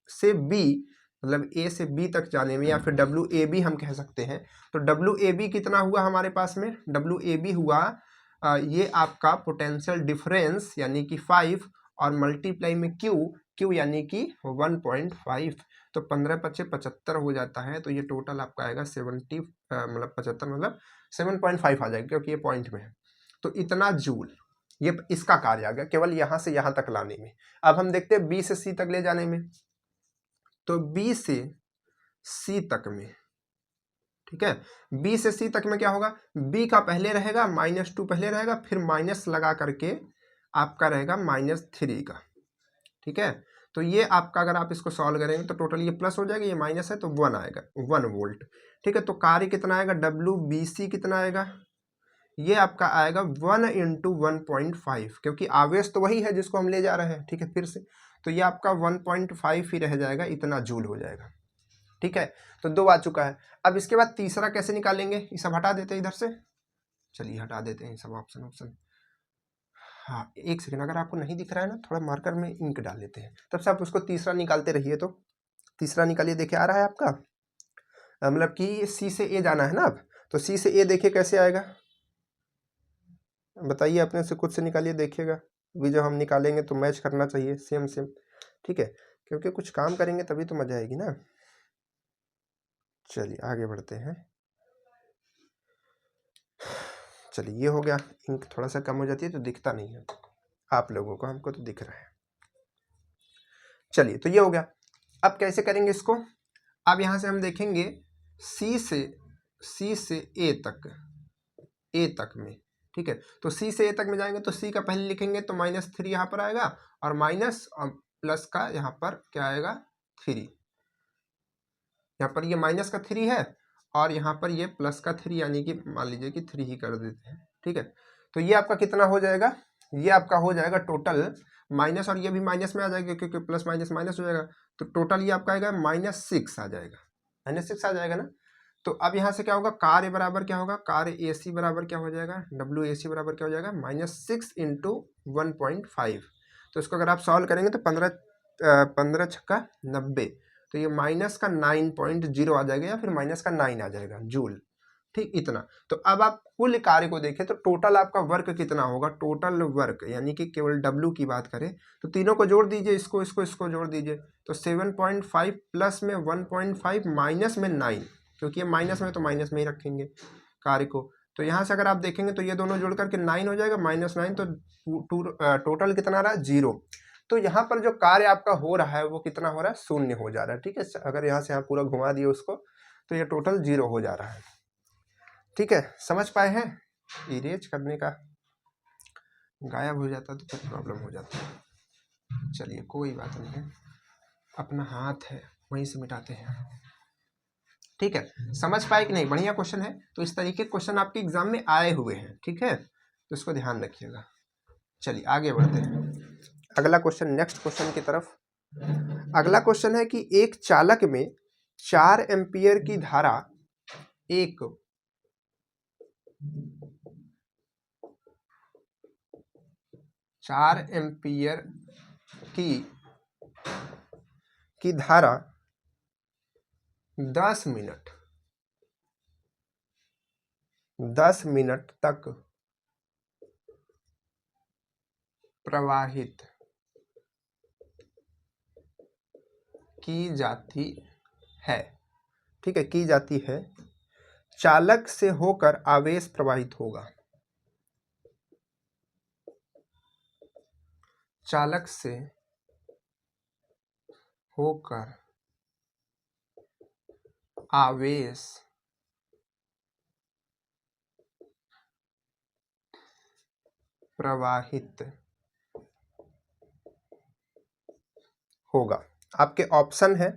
A: से B, मतलब A से B तक जाने में, या फिर WAB हम कह सकते हैं। तो WAB कितना हुआ हमारे पास में, WAB हुआ ये आपका पोटेंशियल डिफरेंस यानी कि 5 और मल्टीप्लाई में Q यानी कि 1.5, तो 15×5 75 हो जाता है। तो ये टोटल आपका आएगा 70, मतलब 75 मतलब 7.5 आ जाएगा क्योंकि ये पॉइंट में है। तो इतना जूल ये इसका कार्य आ गया केवल यहाँ से यहाँ तक लाने में। अब हम देखते हैं B से C तक ले जाने में। तो B से C तक में, ठीक है, B से C तक में क्या होगा, B का पहले रहेगा -2 पहले रहेगा, फिर माइनस लगा करके आपका रहेगा -3 का, ठीक है। तो ये आपका अगर आप इसको सॉल्व करेंगे तो टोटल ये प्लस हो जाएगा, ये माइनस है तो 1 आएगा, 1 वोल्ट, ठीक है। तो कार्य कितना आएगा, WBC कितना आएगा, ये आपका आएगा 1 × 1.5, क्योंकि आवेश तो वही है जिसको हम ले जा रहे हैं, ठीक है, फिर से तो ये आपका 1.5 ही रह जाएगा, इतना जूल हो जाएगा, ठीक है। तो 2 आ चुका है। अब इसके बाद तीसरा कैसे निकालेंगे, ये सब हटा देते हैं इधर से, चलिए हटा देते हैं सब ऑप्शन। हाँ एक सेकंड, अगर आपको नहीं दिख रहा है ना, थोड़ा मार्कर में इंक डाल लेते हैं, तब से आप उसको तीसरा निकालते रहिए। तो तीसरा निकालिए, देखिए आ रहा है आपका, मतलब कि सी से ए जाना है ना अब, तो सी से ए देखिए कैसे आएगा, बताइए अपने से खुद से निकालिए, देखिएगा भी जब हम निकालेंगे तो मैच करना चाहिए सेम सेम, ठीक है, क्योंकि कुछ काम करेंगे तभी तो मजा आएगी ना। चलिए आगे बढ़ते हैं। चलिए ये हो गया, इंक थोड़ा सा कम हो जाती है तो दिखता नहीं है आप लोगों को, हमको तो दिख रहा है। चलिए तो ये हो गया। अब कैसे करेंगे इसको, अब यहां से हम देखेंगे सी से ए तक में, ठीक है, तो सी से ए तक में जाएंगे तो सी का पहले लिखेंगे तो -3 यहाँ पर आएगा, और माइनस और प्लस का यहाँ पर क्या आएगा 3, यहाँ पर ये माइनस का 3 है और यहाँ पर ये प्लस का 3, यानी कि मान लीजिए कि 3 ही कर देते हैं, ठीक है। तो ये आपका कितना हो जाएगा, ये आपका हो जाएगा टोटल माइनस, और ये भी माइनस में आ जाएगा क्योंकि प्लस माइनस माइनस हो जाएगा, तो टोटल ये आपका आएगा -6 आ जाएगा, -6 आ जाएगा ना। तो अब यहाँ से क्या होगा, कार्य बराबर क्या होगा, कार्य ए सी बराबर क्या हो जाएगा, डब्ल्यू ए सी बराबर क्या हो जाएगा, -6 इंटू 1.5। तो इसको अगर आप सॉल्व करेंगे तो 15 छक्का 90, तो ये माइनस का 9.0 आ जाएगा या फिर माइनस का 9 आ जाएगा जूल, ठीक, इतना। तो अब आप कुल कार्य को देखें तो टोटल आपका वर्क कितना होगा, टोटल वर्क यानी कि केवल W की बात करें तो तीनों को जोड़ दीजिए, इसको जोड़ दीजिए, तो 7.5 प्लस में 1.5 माइनस में 9, क्योंकि ये माइनस में तो माइनस में ही रखेंगे कार्य को, तो यहाँ से अगर आप देखेंगे तो ये दोनों जोड़ करके 9 हो जाएगा, -9, तो टोटल कितना रहा 0। तो यहाँ पर जो कार्य आपका हो रहा है वो कितना हो रहा है, 0 हो जा रहा है, ठीक है। अगर यहाँ से आप पूरा घुमा दिए उसको तो ये टोटल 0 हो जा रहा है, ठीक है, समझ पाए हैं। इरेज करने का गायब हो जाता तो फिर प्रॉब्लम हो जाता है। चलिए कोई बात नहीं है, अपना हाथ है वहीं से मिटाते हैं, ठीक है। समझ पाए कि नहीं, बढ़िया क्वेश्चन है। तो इस तरीके के क्वेश्चन आपके एग्जाम में आए हुए हैं, ठीक है, तो इसको ध्यान रखिएगा। चलिए आगे बढ़ते हैं, अगला क्वेश्चन, नेक्स्ट क्वेश्चन की तरफ। अगला क्वेश्चन है कि एक चालक में 4 एम्पियर की धारा एक 4 एम्पियर की धारा 10 मिनट तक प्रवाहित की जाती है, ठीक है, की जाती है, चालक से होकर आवेश प्रवाहित होगा, चालक से होकर आवेश प्रवाहित होगा। आपके ऑप्शन है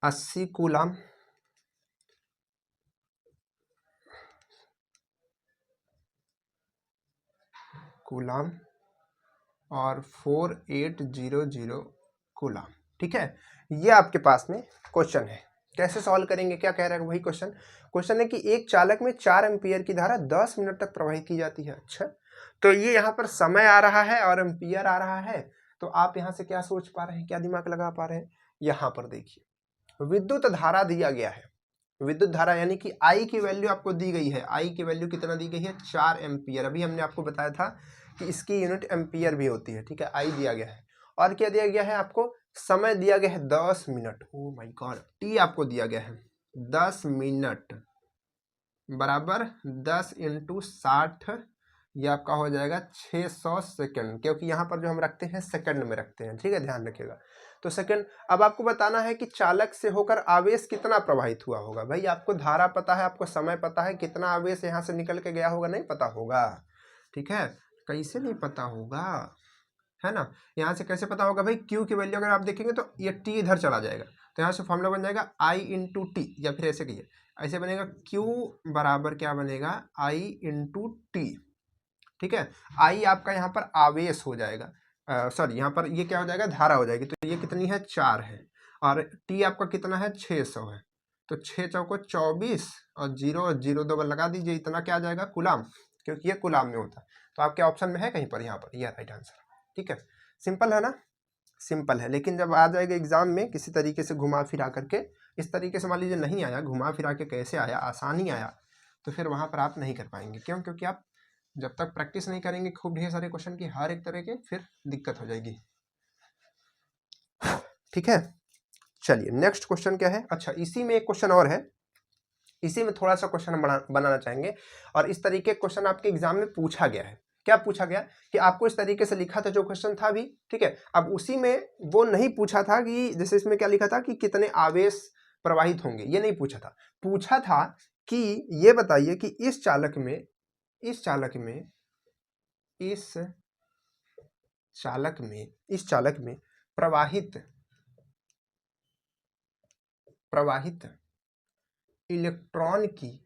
A: 80 कूलाम और 4800 कूलाम, ठीक है। ये आपके पास में क्वेश्चन है, कैसे सॉल्व करेंगे, क्या कह रहा है वही क्वेश्चन है कि एक चालक में 4 एम्पियर की धारा 10 मिनट तक प्रवाहित की जाती है। अच्छा, तो ये यहाँ पर समय आ रहा है और एम्पियर आ रहा है, तो आप यहाँ से क्या सोच पा रहे हैं, क्या दिमाग लगा पा रहे हैं। यहाँ पर देखिए विद्युत धारा दिया गया है, विद्युत धारा यानी कि I की वैल्यू आपको दी गई है, I की वैल्यू कितना दी गई है, 4 एम्पियर। अभी हमने आपको बताया था कि इसकी यूनिट एम्पियर भी होती है, ठीक है। I दिया गया है और क्या दिया गया है, आपको समय दिया गया है 10 minute, oh my God, T आपको दिया गया है 10 मिनट बराबर 10 × 60, ये आपका हो जाएगा 600 सेकंड, क्योंकि यहाँ पर जो हम रखते हैं सेकंड में रखते हैं, ठीक है, ध्यान रखिएगा। तो सेकंड, अब आपको बताना है कि चालक से होकर आवेश कितना प्रवाहित हुआ होगा। भाई आपको धारा पता है, आपको समय पता है, कितना आवेश यहाँ से निकल के गया होगा नहीं पता होगा, ठीक है। कैसे नहीं पता होगा, है ना, यहाँ से कैसे पता होगा भाई, Q की वैल्यू अगर आप देखेंगे तो ये T इधर चला जाएगा, तो यहाँ से फॉर्मूला बन जाएगा I × T, या फिर ऐसे कहिए, ऐसे बनेगा Q बराबर क्या बनेगा, I × T, ठीक है। I आपका यहाँ पर आवेश हो जाएगा, सॉरी यहाँ पर ये क्या हो जाएगा, धारा हो जाएगी, तो ये कितनी है 4 है, और T आपका कितना है 600 है, तो 6 चौको 24 और 0 2 लगा दीजिए, इतना क्या आ जाएगा कूलाम, क्योंकि ये कूलाम में होता है। तो आपके ऑप्शन में है कहीं पर, यहाँ पर, यह राइट आंसर, ठीक है। सिंपल है ना, सिंपल है। लेकिन जब आ जाएगा एग्जाम में किसी तरीके से घुमा फिरा करके, इस तरीके से मान लीजिए नहीं आया, घुमा फिरा के कैसे आया, आसानी आया, तो फिर वहाँ पर आप नहीं कर पाएंगे। क्यों? क्योंकि आप जब तक प्रैक्टिस नहीं करेंगे खूब ढेर सारे क्वेश्चन की हर एक तरह के, फिर दिक्कत हो जाएगी। ठीक है, चलिए नेक्स्ट क्वेश्चन क्या है। अच्छा, इसी में एक क्वेश्चन और है, इसी में थोड़ा सा क्वेश्चन हम बनाना चाहेंगे, और इस तरीके क्वेश्चन आपके एग्जाम में पूछा गया है। क्या पूछा गया कि आपको इस तरीके से लिखा था जो क्वेश्चन था भी, ठीक है। अब उसी में वो नहीं पूछा था कि जैसे इसमें क्या लिखा था कि कितने आवेश प्रवाहित होंगे, ये नहीं पूछा था। पूछा था कि ये बताइए कि इस चालक में इस चालक में प्रवाहित इलेक्ट्रॉन की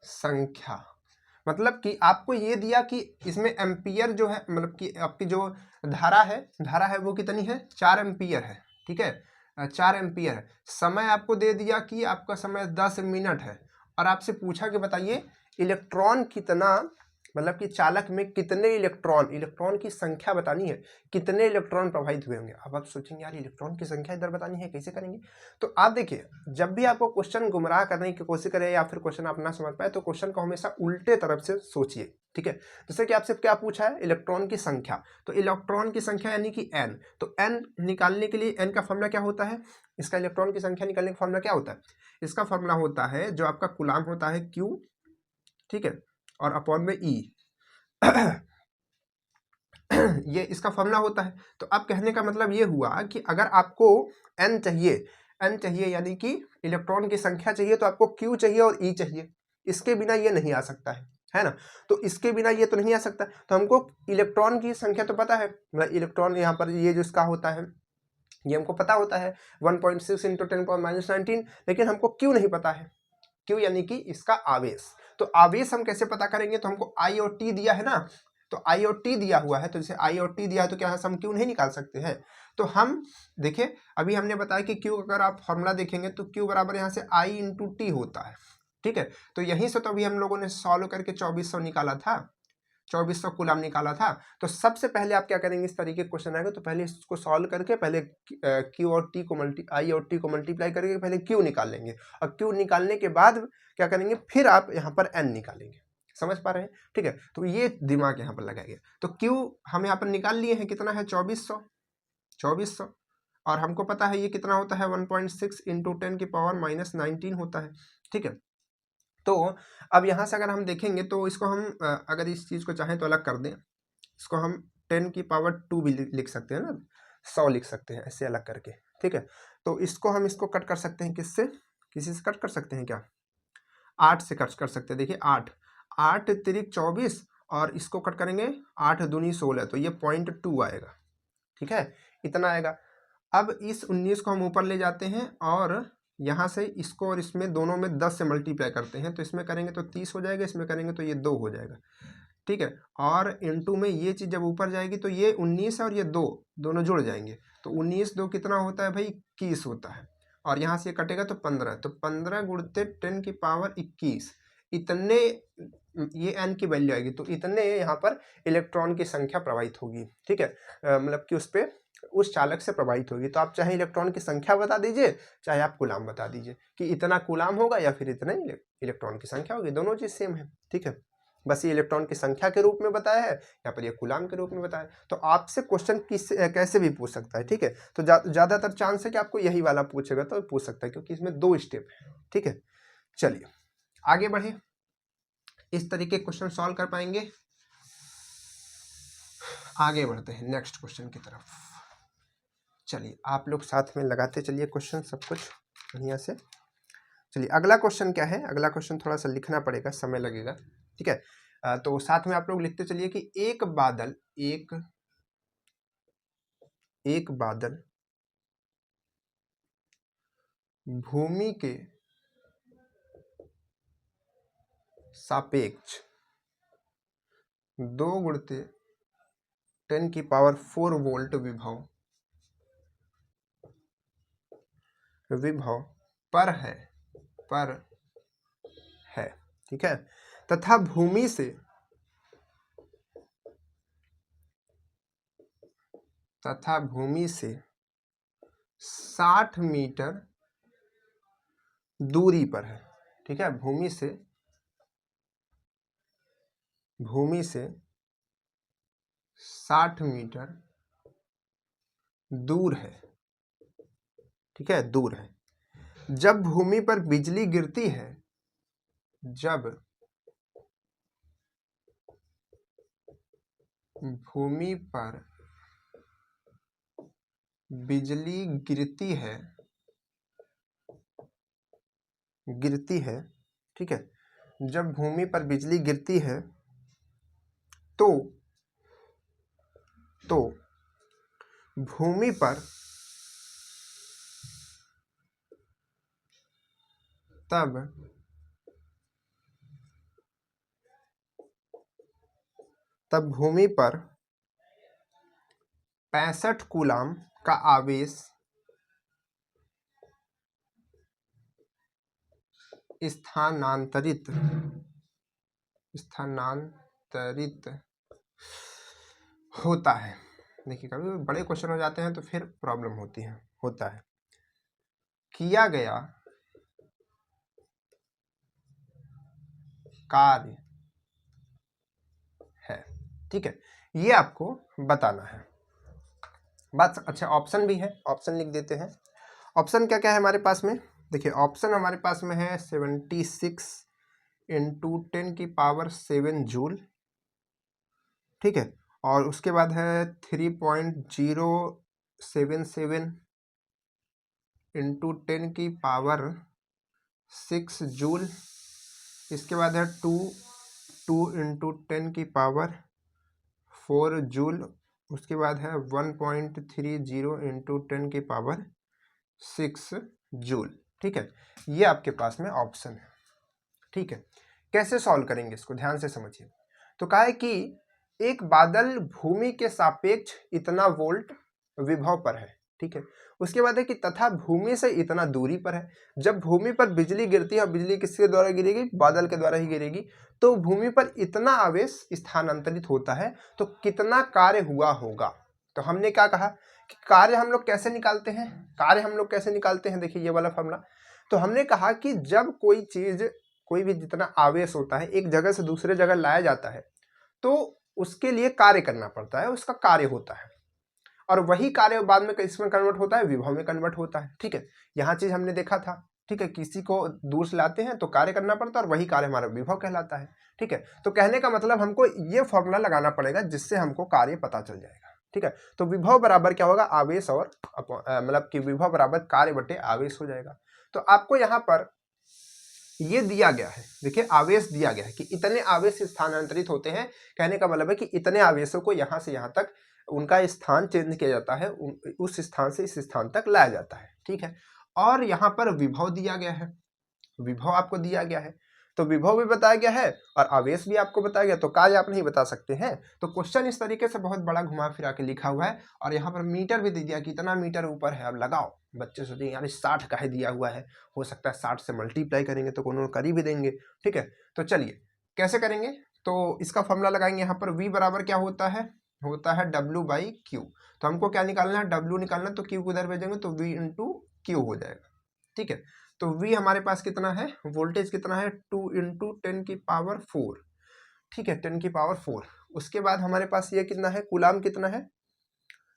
A: संख्या, मतलब कि आपको ये दिया कि इसमें एम्पियर जो है, मतलब कि आपकी जो धारा है वो कितनी है, 4 एम्पियर है, ठीक है, 4 एम्पियर है। समय आपको दे दिया कि आपका समय 10 मिनट है, और आपसे पूछा कि बताइए इलेक्ट्रॉन कितना, मतलब कि चालक में कितने इलेक्ट्रॉन की संख्या बतानी है, कितने इलेक्ट्रॉन प्रवाहित हुए होंगे। अब आप सोचेंगे यार इलेक्ट्रॉन की संख्या इधर बतानी है, कैसे करेंगे। तो आप देखिए, जब भी आपको क्वेश्चन गुमराह करने की कोशिश करे या फिर क्वेश्चन आप ना समझ पाए, तो क्वेश्चन को हमेशा उल्टे तरफ से सोचिए, ठीक है। जैसे कि आपसे क्या पूछा है, इलेक्ट्रॉन की संख्या, तो इलेक्ट्रॉन की संख्या यानी कि n, तो n निकालने के लिए n का फॉर्मूला क्या होता है, इसका इलेक्ट्रॉन की संख्या निकालने का फॉर्मूला क्या होता है, इसका फॉर्मूला होता है जो आपका कूलाम होता है Q, ठीक है, और अपॉन में E ये इसका फॉर्मूला होता है। तो अब कहने का मतलब ये हुआ कि अगर आपको n चाहिए यानी कि इलेक्ट्रॉन की संख्या चाहिए, तो आपको Q चाहिए और E चाहिए, इसके बिना ये नहीं आ सकता है ना। तो इसके बिना ये तो नहीं आ सकता, तो हमको इलेक्ट्रॉन की संख्या तो पता है, मतलब इलेक्ट्रॉन यहाँ पर ये जो इसका होता है ये हमको पता होता है 1.6 × 10⁻⁻19, लेकिन हमको Q नहीं पता है, Q यानी कि इसका आवेश। तो आवेश हम कैसे पता करेंगे, तो हमको I और T दिया है ना, तो I और T दिया हुआ है, तो जैसे I और T दिया है तो क्या हम Q नहीं निकाल सकते हैं। तो हम देखिए, अभी हमने बताया कि Q अगर आप फॉर्मूला देखेंगे तो Q बराबर यहाँ से I × T होता है, ठीक है। तो यहीं से तो अभी हम लोगों ने सॉल्व करके 2400 निकाला था, 2400 कूलाम निकाला था। तो सबसे पहले आप क्या करेंगे, इस तरीके क्वेश्चन आएगा तो पहले इसको सॉल्व करके पहले Q और T को I और T को मल्टीप्लाई करके पहले Q निकाल लेंगे, और Q निकालने के बाद क्या करेंगे, फिर आप यहाँ पर N निकालेंगे। समझ पा रहे हैं, ठीक है। तो ये दिमाग यहाँ पर लगाइए। तो Q हम यहाँ पर निकाल लिए हैं, कितना है 2400, और हमको पता है ये कितना होता है 1.6 × 10⁻⁻19 होता है, ठीक है। तो अब यहाँ से अगर हम देखेंगे तो इसको हम अगर इस चीज़ को चाहें तो अलग कर दें, इसको हम 10⁻² भी लिख सकते हैं ना, 100 लिख सकते हैं ऐसे अलग करके, ठीक है। तो इसको कट कर सकते हैं, किसी से कट कर सकते हैं क्या, 8 से कट कर सकते हैं। देखिए 8 तिरिक 24, और इसको कट करेंगे 8 दूनी 16, तो ये 0.2 आएगा, ठीक है, इतना आएगा। अब इस 19 को हम ऊपर ले जाते हैं, और यहाँ से इसको और इसमें दोनों में 10 से मल्टीप्लाई करते हैं, तो इसमें करेंगे तो 30 हो जाएगा, इसमें करेंगे तो ये 2 हो जाएगा, ठीक है। और इनटू में ये चीज़ जब ऊपर जाएगी तो ये 19 है और ये 2 दोनों जुड़ जाएंगे, तो 19 2 कितना होता है भाई 21 होता है, और यहाँ से कटेगा तो 15, तो 15 गुणते 10⁻21, इतने ये n की वैल्यू आएगी, तो इतने यहाँ पर इलेक्ट्रॉन की संख्या प्रवाहित होगी, ठीक है, मतलब कि उस चालक से प्रभावित होगी। तो आप चाहे इलेक्ट्रॉन की संख्या बता दीजिए, चाहे आप कूलाम बता दीजिए कि इतना कूलाम होगा या फिर इतने इलेक्ट्रॉन की संख्या होगी, दोनों चीज़ सेम है, ठीक है। बस ये इलेक्ट्रॉन की संख्या के रूप में बताया है, यहाँ पर ये कूलाम के रूप में बताया है। तो आपसे क्वेश्चन कैसे भी पूछ सकता है, ठीक है। तो ज़्यादातर चांस है कि आपको यही वाला पूछेगा, तो पूछ सकता है, क्योंकि इसमें 2 स्टेप है, ठीक है। चलिए आगे बढ़े, इस तरीके क्वेश्चन सॉल्व कर पाएंगे। आगे बढ़ते हैं नेक्स्ट क्वेश्चन की तरफ। चलिए आप लोग साथ में लगाते चलिए क्वेश्चन सब कुछ बढ़िया से। चलिए अगला क्वेश्चन क्या है, अगला क्वेश्चन थोड़ा सा लिखना पड़ेगा, समय लगेगा, ठीक है। तो साथ में आप लोग लिखते चलिए कि एक बादल भूमि के सापेक्ष 2 × 10⁻⁴ वोल्ट विभव पर है, ठीक है, तथा भूमि से तथा भूमि से 60 मीटर दूरी पर है। ठीक है, भूमि से 60 मीटर दूर है। ठीक है, दूर है। जब भूमि पर बिजली गिरती है, जब भूमि पर बिजली गिरती है, ठीक है, जब भूमि पर बिजली गिरती है तो भूमि पर तब भूमि पर 65 कूलाम का आवेश स्थानांतरित होता है। देखिए, कभी बड़े क्वेश्चन हो जाते हैं तो फिर प्रॉब्लम होता है। किया गया कार्य है। ठीक है, ये आपको बताना है बात। अच्छा, ऑप्शन भी है, ऑप्शन लिख देते हैं। ऑप्शन क्या क्या है हमारे पास में? देखिए, ऑप्शन हमारे पास में है 76 इंटू 10⁻7 जूल। ठीक है, और उसके बाद है 3.077 इंटू 10⁻6 जूल। इसके बाद है 2 इंटू 10⁻4 जूल। उसके बाद है 1.30 इंटू 10⁻6 जूल। ठीक है, ये आपके पास में ऑप्शन है। ठीक है, कैसे सॉल्व करेंगे इसको, ध्यान से समझिए। तो कहा है कि एक बादल भूमि के सापेक्ष इतना वोल्ट विभव पर है। ठीक है, उसके बाद है कि तथा भूमि से इतना दूरी पर है। जब भूमि पर बिजली गिरती है, और बिजली किसके द्वारा गिरेगी? बादल के द्वारा ही गिरेगी। तो भूमि पर इतना आवेश स्थानांतरित होता है, तो कितना कार्य हुआ होगा। तो हमने क्या कहा कि कार्य हम लोग कैसे निकालते हैं? देखिए, ये वाला फॉर्मूला। तो हमने कहा कि जब कोई चीज, कोई भी जितना आवेश होता है एक जगह से दूसरे जगह लाया जाता है, तो उसके लिए कार्य करना पड़ता है, उसका कार्य होता है, और वही कार्य बाद में किसमें कन्वर्ट होता है? विभव में कन्वर्ट होता है। ठीक है, यहाँ चीज हमने देखा था। ठीक है, किसी को दूर से लाते हैं तो कार्य करना पड़ता है, और वही कार्य हमारा विभव कहलाता है। ठीक है, तो कहने का मतलब हमको ये फॉर्मूला लगाना पड़ेगा जिससे हमको कार्य पता चल जाएगा। ठीक है, तो विभव बराबर क्या होगा? आवेश और मतलब कि विभव बराबर कार्य बटे आवेश हो जाएगा। तो आपको यहाँ पर ये दिया गया है, देखिए आवेश दिया गया है कि इतने आवेश स्थानांतरित होते हैं। कहने का मतलब है कि इतने आवेशों को यहाँ से यहाँ तक उनका स्थान चेंज किया जाता है, उस स्थान से इस स्थान तक लाया जाता है। ठीक है, और यहाँ पर विभव दिया गया है, विभव आपको दिया गया है, तो विभव भी बताया गया है और आवेश भी आपको बताया गया। तो कार्य आप नहीं बता सकते हैं। तो क्वेश्चन इस तरीके से बहुत बड़ा घुमा फिरा के लिखा हुआ है, और यहाँ पर मीटर भी दे दिया, कितना मीटर ऊपर है। अब लगाओ, बच्चे सोचेंगे यार 60 का ही दिया हुआ है, हो सकता है 60 से मल्टीप्लाई करेंगे तो कोनो कर ही देंगे। ठीक है, तो चलिए कैसे करेंगे। तो इसका फॉर्मूला लगाएंगे। यहाँ पर v बराबर क्या होता है W/Q। तो हमको क्या निकालना है? W निकालना। तो Q को इधर भेजेंगे तो V इंटू Q हो जाएगा। ठीक है, तो V हमारे पास कितना है? वोल्टेज कितना है? 2 इंटू 10⁻4। ठीक है, 10⁻4। उसके बाद हमारे पास ये कितना है? कूलाम कितना है?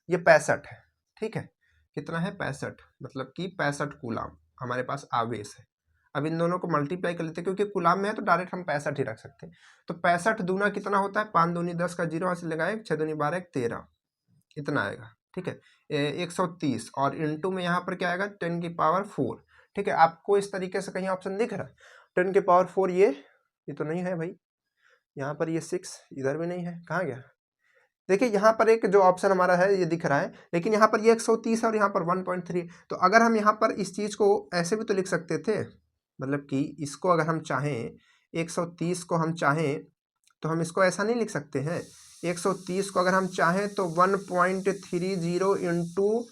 A: ये 65 है। ठीक है, कितना है? 65, मतलब कि 65 कूलाम हमारे पास आवेश है। अब इन दोनों को मल्टीप्लाई कर लेते हैं, क्योंकि कूलाम में है तो डायरेक्ट हम 65 ही रख सकते हैं। तो 65 दूना कितना होता है? 5 दूनी 10 का 0 से लगाए, 6 दूनी 12 13, इतना आएगा। ठीक है, 130, और इंटू में यहाँ पर क्या आएगा? 10⁻4। ठीक है, आपको इस तरीके से कहीं ऑप्शन दिख रहा है? 10⁻4 ये तो नहीं है भाई। यहाँ पर ये 6 इधर भी नहीं है, कहाँ गया? देखिए, यहाँ पर एक जो ऑप्शन हमारा है ये दिख रहा है, लेकिन यहाँ पर ये 130 है और यहाँ पर 1.3। तो अगर हम यहाँ पर इस चीज़ को ऐसे भी तो लिख सकते थे, मतलब कि इसको अगर हम चाहें 130 को हम चाहें तो हम इसको ऐसा नहीं लिख सकते हैं। 130 को अगर हम चाहें तो 1.30 इंटू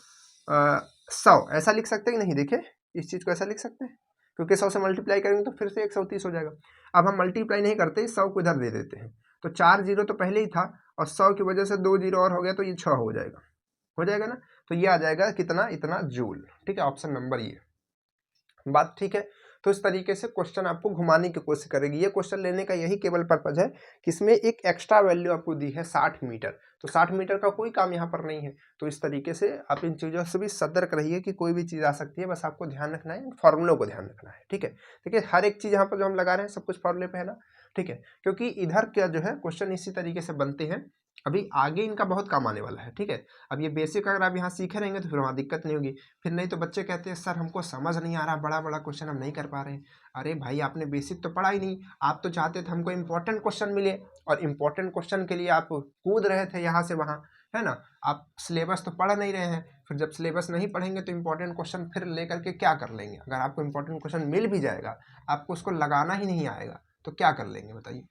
A: 100 ऐसा लिख सकते हैं कि नहीं? देखिए, इस चीज़ को ऐसा लिख सकते हैं, क्योंकि 100 से मल्टीप्लाई करेंगे तो फिर से 130 हो जाएगा। अब हम मल्टीप्लाई नहीं करते, 100 को इधर दे देते हैं। तो 4 0 तो पहले ही था, और 100 की वजह से 2 0 और हो गया, तो ये 6 हो जाएगा। हो जाएगा ना। तो ये आ जाएगा कितना, इतना जूल। ठीक है, ऑप्शन नंबर ये बात ठीक है। तो इस तरीके से क्वेश्चन आपको घुमाने की कोशिश करेगी। ये क्वेश्चन लेने का यही केवल पर्पज है कि इसमें एक एक्स्ट्रा वैल्यू आपको दी है 60 मीटर, तो 60 मीटर का कोई काम यहाँ पर नहीं है। तो इस तरीके से आप इन चीज़ों से भी सतर्क रहिए कि कोई भी चीज़ आ सकती है, बस आपको ध्यान रखना है, फॉर्मूलों को ध्यान रखना है। ठीक है, देखिए हर एक चीज़ यहाँ पर जो हम लगा रहे हैं सब कुछ फॉर्मूले पे है ना। ठीक है, क्योंकि इधर क्या जो है क्वेश्चन इसी तरीके से बनते हैं, अभी आगे इनका बहुत काम आने वाला है। ठीक है, अब ये बेसिक अगर आप यहाँ सीखे रहेंगे तो फिर वहाँ दिक्कत नहीं होगी। फिर नहीं तो बच्चे कहते हैं सर हमको समझ नहीं आ रहा, बड़ा बड़ा क्वेश्चन हम नहीं कर पा रहे हैं। अरे भाई आपने बेसिक तो पढ़ा ही नहीं, आप तो चाहते थे हमको इंपॉर्टेंट क्वेश्चन मिले, और इंपॉर्टेंट क्वेश्चन के लिए आप कूद रहे थे यहाँ से वहाँ, है ना। आप सिलेबस तो पढ़ नहीं रहे हैं, फिर जब सिलेबस नहीं पढ़ेंगे तो इंपॉर्टेंट क्वेश्चन फिर लेकर के क्या कर लेंगे। अगर आपको इंपॉर्टेंट क्वेश्चन मिल भी जाएगा, आपको उसको लगाना ही नहीं आएगा तो क्या कर लेंगे बताइए।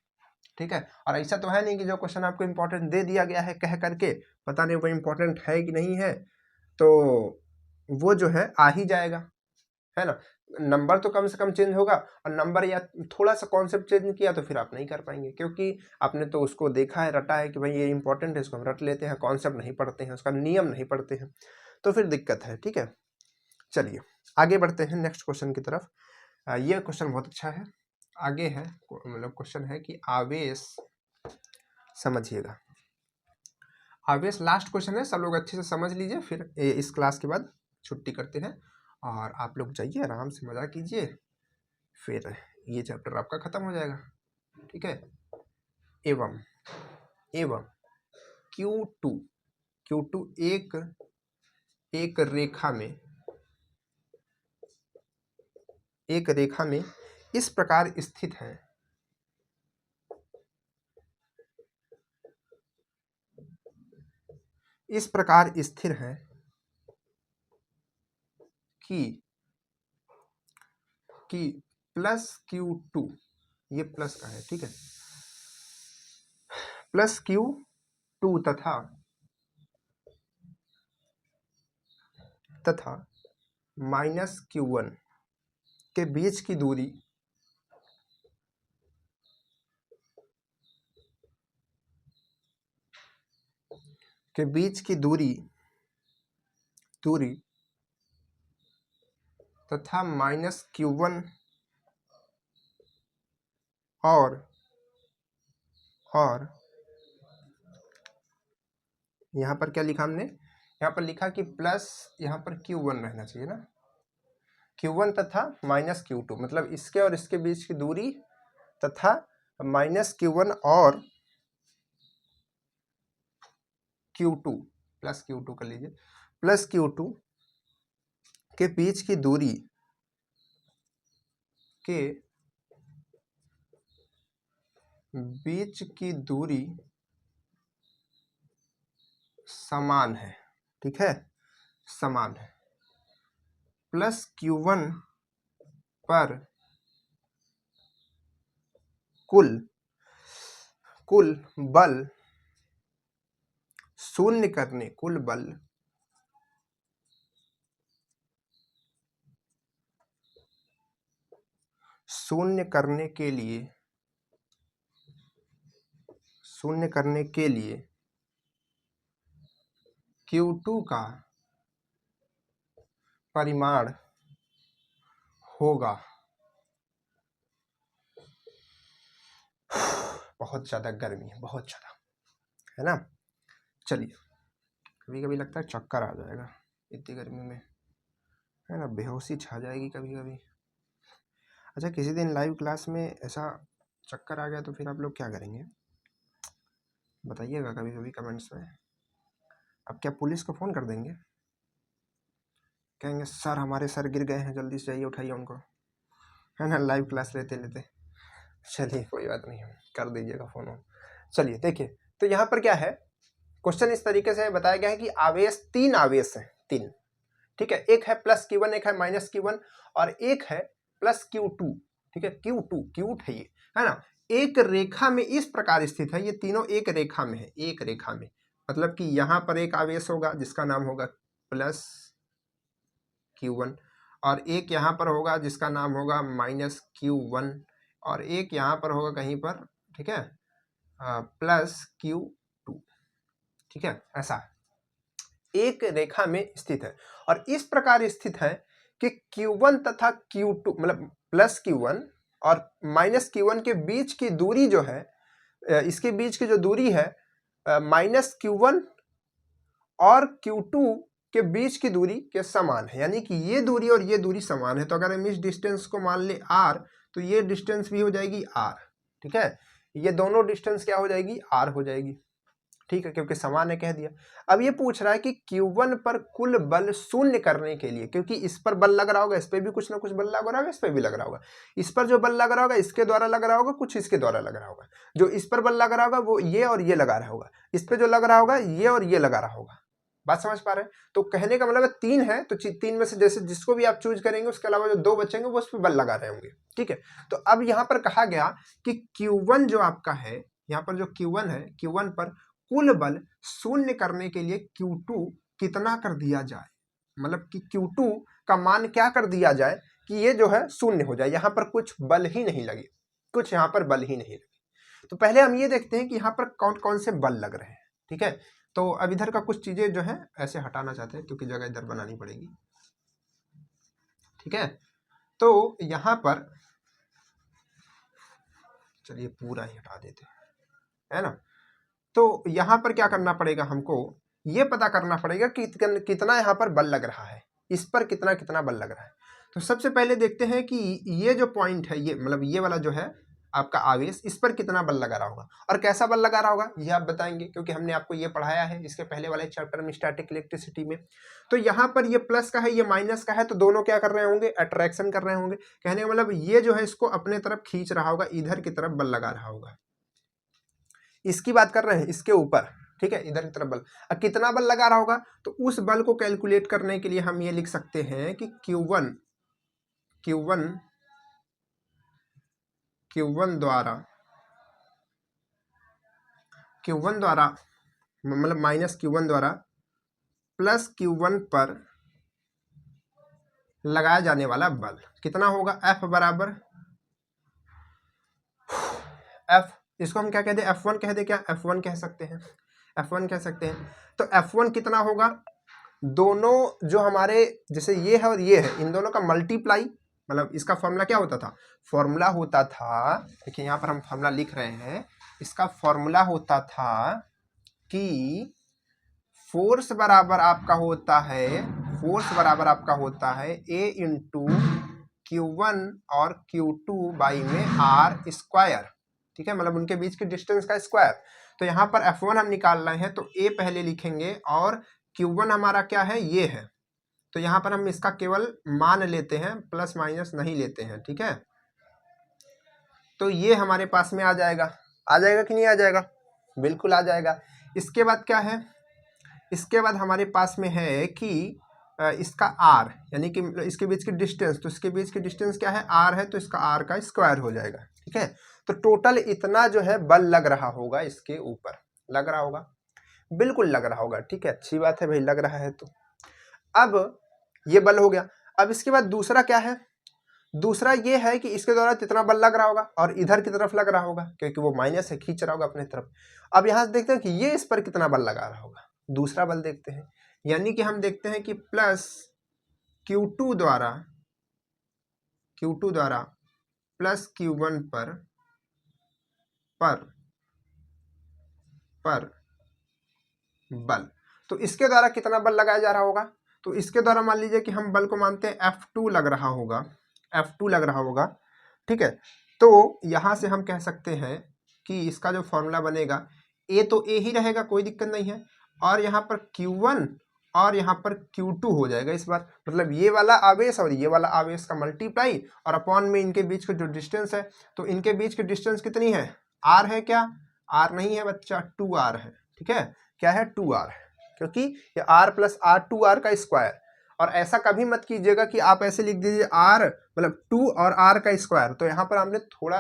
A: ठीक है, और ऐसा तो है नहीं कि जो क्वेश्चन आपको इंपॉर्टेंट दे दिया गया है कह करके, पता नहीं वो इंपॉर्टेंट है कि नहीं है, तो वो जो है आ ही जाएगा, है ना। नंबर तो कम से कम चेंज होगा, और नंबर या थोड़ा सा कॉन्सेप्ट चेंज किया तो फिर आप नहीं कर पाएंगे, क्योंकि आपने तो उसको देखा है, रटा है कि भाई ये इंपॉर्टेंट है, इसको हम रट लेते हैं, कॉन्सेप्ट नहीं पढ़ते हैं, उसका नियम नहीं पढ़ते हैं, तो फिर दिक्कत है। ठीक है, चलिए आगे बढ़ते हैं नेक्स्ट क्वेश्चन की तरफ। ये क्वेश्चन बहुत अच्छा है, आगे है, मतलब क्वेश्चन है कि आवेश, समझिएगा आवेश लास्ट क्वेश्चन है, सब लोग अच्छे से समझ लीजिए, फिर इस क्लास के बाद छुट्टी करते हैं और आप लोग जाइए आराम से मजा कीजिए, फिर ये चैप्टर आपका खत्म हो जाएगा। ठीक है, एवं एवं Q2 Q2 एक रेखा में इस प्रकार स्थित है, इस प्रकार स्थिर है कि प्लस Q2, ये प्लस का है, ठीक है, प्लस Q2 तथा माइनस Q1 के बीच की दूरी तथा माइनस Q1 और यहाँ पर क्या लिखा हमने, यहाँ पर लिखा कि प्लस यहाँ पर Q1 रहना चाहिए ना, Q1 तथा माइनस Q2, मतलब इसके और इसके बीच की दूरी तथा माइनस Q1 और Q2 प्लस Q2 कर लीजिए, प्लस Q2 के बीच की दूरी समान है। ठीक है, समान है, प्लस Q1 पर कुल बल शून्य करने, कुल बल शून्य करने के लिए Q2 का परिमाण होगा, बहुत ज्यादा गर्मी है, बहुत ज्यादा, है ना। चलिए, कभी कभी लगता है चक्कर आ जाएगा इतनी गर्मी में, है ना, बेहोशी छा जाएगी कभी कभी। अच्छा, किसी दिन लाइव क्लास में ऐसा चक्कर आ गया तो फिर आप लोग क्या करेंगे बताइएगा कभी कभी कमेंट्स में। अब क्या पुलिस को फ़ोन कर देंगे, कहेंगे सर हमारे सर गिर गए हैं, जल्दी से जाइए उठाइए उनको, है ना, लाइव क्लास लेते लेते। चलिए कोई बात नहीं, कर दीजिएगा फ़ोन। चलिए देखिए, तो यहाँ पर क्या है, क्वेश्चन इस तरीके से बताया गया है कि आवेश, 3 आवेश हैं, 3। ठीक है, एक है प्लस Q1, एक है माइनस Q1 और एक है प्लस Q2। ठीक है, Q2 क्यूट है ये, है ना, एक रेखा में इस प्रकार स्थित है, ये तीनों एक रेखा में है, एक रेखा में, मतलब कि यहाँ पर एक आवेश होगा जिसका नाम होगा प्लस Q1, और एक यहाँ पर होगा जिसका नाम होगा माइनस Q1, और एक यहाँ पर होगा कहीं पर, ठीक है, प्लस Q2। ठीक है, ऐसा एक रेखा में स्थित है और इस प्रकार स्थित है कि Q1 तथा Q2 मतलब प्लस Q1 और माइनस Q1 के बीच की दूरी जो है, इसके बीच की जो दूरी है माइनस Q1 और Q2 के बीच की दूरी के समान है, यानी कि ये दूरी और ये दूरी समान है। तो अगर हम इस डिस्टेंस को मान ले r, तो ये डिस्टेंस भी हो जाएगी r, ठीक है। ये दोनों डिस्टेंस क्या हो जाएगी, r हो जाएगी, ठीक है, क्योंकि समान है कह दिया। अब ये पूछ रहा है कि Q1 पर कुल बल शून्य करने के लिए, क्योंकि इस पर बल लग रहा होगा, इस पर भी कुछ ना कुछ बल लग रहा होगा, इस पर भी लग रहा होगा, इस पर जो बल लग रहा होगा इसके द्वारा लग रहा होगा, कुछ इसके द्वारा लग रहा होगा, जो इस पर बल लग रहा होगा वो ये और ये लगा रहा होगा, इस पर जो लग रहा होगा ये और ये लगा रहा होगा। बात समझ पा रहे हैं? तो कहने का मतलब तीन है, तो तीन में से जैसे जिसको भी आप चूज करेंगे उसके अलावा जो दो बचेंगे वो उस पर बल लगा रहे होंगे, ठीक है। तो अब यहाँ पर कहा गया कि Q1 जो आपका है, यहाँ पर जो Q1 है, Q1 पर कुल बल शून्य करने के लिए Q2 कितना कर दिया जाए, मतलब कि Q2 का मान क्या कर दिया जाए कि ये जो है शून्य हो जाए, यहाँ पर कुछ बल ही नहीं लगे, कुछ यहाँ पर बल ही नहीं लगे। तो पहले हम ये देखते हैं कि यहाँ पर कौन कौन से बल लग रहे हैं, ठीक है। तो अब इधर का कुछ चीजें जो है ऐसे हटाना चाहते हैं क्योंकि जगह इधर बनानी पड़ेगी, ठीक है। तो यहाँ पर चलिए पूरा ही हटा देते हैं, है ना। तो यहाँ पर क्या करना पड़ेगा, हमको ये पता करना पड़ेगा कि कितना यहाँ पर बल लग रहा है, इस पर कितना कितना बल लग रहा है। तो सबसे पहले देखते हैं कि ये जो पॉइंट है, ये मतलब ये वाला जो है आपका आवेश, इस पर कितना बल लगा रहा होगा और कैसा बल लगा रहा होगा ये आप बताएंगे, क्योंकि हमने आपको ये पढ़ाया है इसके पहले वाले चैप्टर में स्टैटिक इलेक्ट्रिसिटी में। तो यहाँ पर ये प्लस का है, ये माइनस का है, तो दोनों क्या कर रहे होंगे, अट्रैक्शन कर रहे होंगे। कहने का मतलब ये जो है इसको अपने तरफ खींच रहा होगा, इधर की तरफ बल लगा रहा होगा। इसकी बात कर रहे हैं, इसके ऊपर, ठीक है, इधर की तरफ बल। अब कितना बल लगा रहा होगा, तो उस बल को कैलकुलेट करने के लिए हम ये लिख सकते हैं कि Q1 द्वारा मतलब माइनस Q1 द्वारा प्लस Q1 पर लगाया जाने वाला बल कितना होगा, F बराबर F, इसको हम क्या कहते हैं, F1 कह दे, क्या F1 कह सकते हैं, F1 कह सकते हैं। तो F1 कितना होगा, दोनों जो हमारे जैसे ये है और ये है, इन दोनों का मल्टीप्लाई, मतलब इसका फॉर्मूला क्या होता था, फॉर्मूला होता था, देखिए यहाँ पर हम फॉर्मूला लिख रहे हैं, इसका फॉर्मूला होता था कि फोर्स बराबर आपका होता है A इंटू Q1 और Q2 बाई में R स्क्वायर, ठीक है, मतलब उनके बीच की डिस्टेंस का स्क्वायर। तो यहाँ पर F1 हम निकाल रहे हैं, तो A पहले लिखेंगे और Q1 हमारा क्या है, ये है, तो यहाँ पर हम इसका केवल मान लेते हैं, प्लस माइनस नहीं लेते हैं, ठीक है। तो ये हमारे पास में आ जाएगा कि नहीं आ जाएगा, बिल्कुल आ जाएगा। इसके बाद क्या है, इसके बाद हमारे पास में है कि इसका R, यानी कि इसके बीच की डिस्टेंस, तो इसके बीच की डिस्टेंस क्या है, R है, तो इसका R का स्क्वायर हो जाएगा, ठीक है। तो टोटल इतना जो है बल लग रहा होगा, इसके ऊपर लग रहा होगा, बिल्कुल लग रहा होगा, ठीक है, अच्छी बात है भाई, लग रहा है। तो अब ये बल हो गया। अब इसके बाद दूसरा क्या है, दूसरा ये है कि इसके द्वारा कितना बल लग रहा होगा और इधर की तरफ लग रहा होगा, क्योंकि वो माइनस है, खींच रहा होगा अपने तरफ। अब यहाँ से देखते हैं कि ये इस पर कितना बल लगा रहा होगा, दूसरा बल देखते हैं, यानी कि हम देखते हैं कि प्लस Q2 द्वारा प्लस Q1 पर बल, तो इसके द्वारा कितना बल लगाया जा रहा होगा, तो इसके द्वारा मान लीजिए कि हम बल को मानते हैं F2 लग रहा होगा, ठीक है। तो यहाँ से हम कह सकते हैं कि इसका जो फॉर्मूला बनेगा, A तो A ही रहेगा, कोई दिक्कत नहीं है, और यहाँ पर Q1 और यहाँ पर Q2 हो जाएगा इस बार, मतलब ये वाला आवेश और ये वाला आवेश का मल्टीप्लाई और अपॉन में इनके बीच का जो डिस्टेंस है, तो इनके बीच की डिस्टेंस कितनी है, R है क्या, R नहीं है बच्चा, 2R है, ठीक है, क्या है, 2R है, क्योंकि ये R प्लस R 2R का स्क्वायर। और ऐसा कभी मत कीजिएगा कि आप ऐसे लिख दीजिए R मतलब 2 और R का स्क्वायर, तो यहाँ पर हमने थोड़ा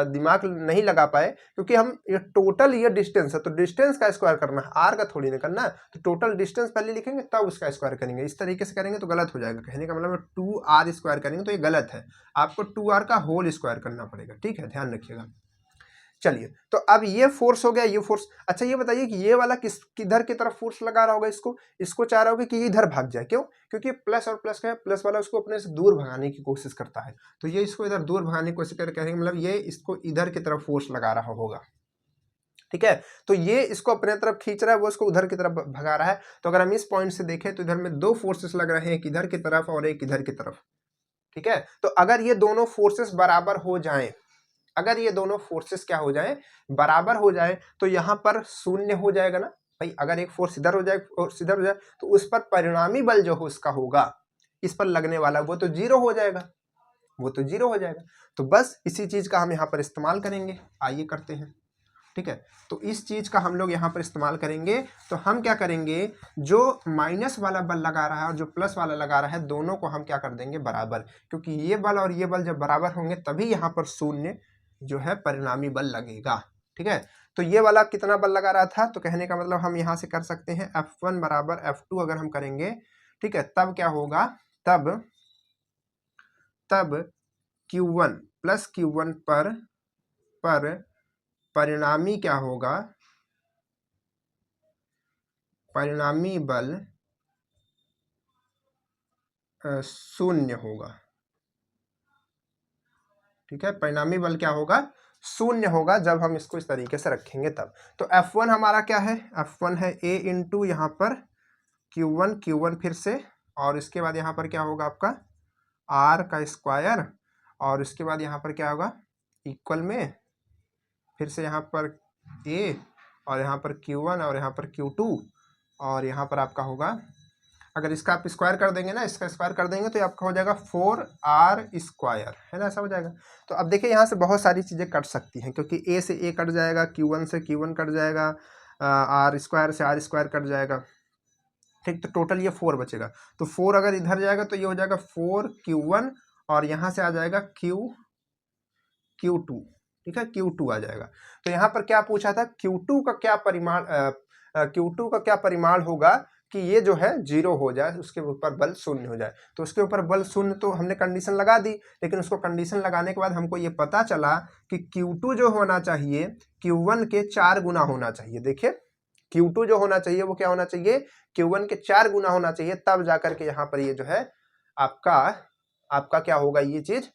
A: दिमाग नहीं लगा पाए, क्योंकि हम ये टोटल ये डिस्टेंस है, तो डिस्टेंस का स्क्वायर करना है, R का थोड़ी नहीं करना, तो टोटल डिस्टेंस पहले लिखेंगे तब उसका स्क्वायर करेंगे, इस तरीके से करेंगे तो गलत हो जाएगा। कहने का मतलब 2R स्क्वायर करेंगे तो ये गलत है, आपको 2R का होल स्क्वायर करना पड़ेगा, ठीक है, ध्यान रखिएगा। चलिए, तो अब ये फोर्स हो गया, ये फोर्स। अच्छा ये बताइए कि ये वाला किधर की तरफ फोर्स लगा रहा होगा, इसको चाह रहा होगा कि ये इधर भाग जाए। क्यों? क्योंकि प्लस और प्लस का है, प्लस वाला उसको अपने से दूर भगाने की कोशिश करता है, तो ये इसको इधर दूर भगाने की कोशिश करेंगे, मतलब ये इसको इधर की तरफ फोर्स लगा रहा होगा। ठीक है, तो ये इसको अपने तरफ खींच रहा है, वो इसको उधर की तरफ भगा रहा है। तो अगर हम इस पॉइंट से देखें तो इधर में दो फोर्सेस लग रहे हैं, एक इधर की तरफ और एक इधर की तरफ। ठीक है, तो अगर ये दोनों फोर्सेस बराबर हो जाएं, अगर ये दोनों फोर्सेस क्या हो जाए, बराबर हो जाए, तो यहां पर शून्य हो जाएगा ना भाई। अगर एक फोर्स इधर हो जाए और इधर हो जाए तो उस पर परिणामी बल जो हो उसका होगा, इस पर लगने वाला, वो तो जीरो हो जाएगा, वो तो जीरो हो जाएगा। तो बस इसी चीज का हम यहाँ पर इस्तेमाल करेंगे। आइए करते हैं। ठीक है, तो इस चीज का हम लोग यहाँ पर इस्तेमाल करेंगे। तो हम क्या करेंगे, जो माइनस वाला बल लगा रहा है और जो प्लस वाला लगा रहा है, दोनों को हम क्या कर देंगे, बराबर। क्योंकि ये बल और ये बल जब बराबर होंगे तभी यहाँ पर शून्य जो है परिणामी बल लगेगा। ठीक है, तो ये वाला कितना बल लगा रहा था, तो कहने का मतलब हम यहाँ से कर सकते हैं F1 बराबर F2 अगर हम करेंगे। ठीक है, तब क्या होगा, तब Q1 प्लस Q1 पर परिणामी क्या होगा, परिणामी बल शून्य होगा। ठीक है, परिणामी बल क्या होगा, शून्य होगा, जब हम इसको इस तरीके से रखेंगे तब। तो F1 हमारा क्या है, F1 है A इंटू यहाँ पर Q1 फिर से, और इसके बाद यहाँ पर क्या होगा आपका R का स्क्वायर, और इसके बाद यहाँ पर क्या होगा इक्वल में फिर से यहाँ पर A, और यहाँ पर Q1 और यहाँ पर Q2, और यहाँ पर आपका होगा, अगर इसका आप स्क्वायर कर देंगे ना, इसका स्क्वायर कर देंगे तो आपका हो जाएगा 4R स्क्वायर, है ना, ऐसा हो जाएगा। तो अब देखिए यहाँ से बहुत सारी चीज़ें कट सकती हैं, क्योंकि A से A कट जाएगा, Q1 से Q1 कट जाएगा, R स्क्वायर से R स्क्वायर कट जाएगा। ठीक, तो टोटल ये 4 बचेगा। तो 4 अगर इधर जाएगा तो ये हो जाएगा 4Q1, और यहाँ से आ जाएगा Q2। ठीक है, Q2 आ जाएगा। तो यहाँ पर क्या पूछा था, Q2 का क्या परिमाण, Q2 का क्या परिमाण होगा कि ये जो है जीरो हो जाए, उसके ऊपर बल शून्य हो जाए। तो उसके ऊपर बल शून्य, तो हमने कंडीशन लगा दी, लेकिन उसको कंडीशन लगाने के बाद हमको ये पता चला कि Q2 जो होना चाहिए Q1 के 4 गुना होना चाहिए। देखिए Q2 जो होना चाहिए वो क्या होना चाहिए, Q1 के 4 गुना होना चाहिए, तब जाकर के यहाँ पर ये जो है आपका क्या होगा, ये चीज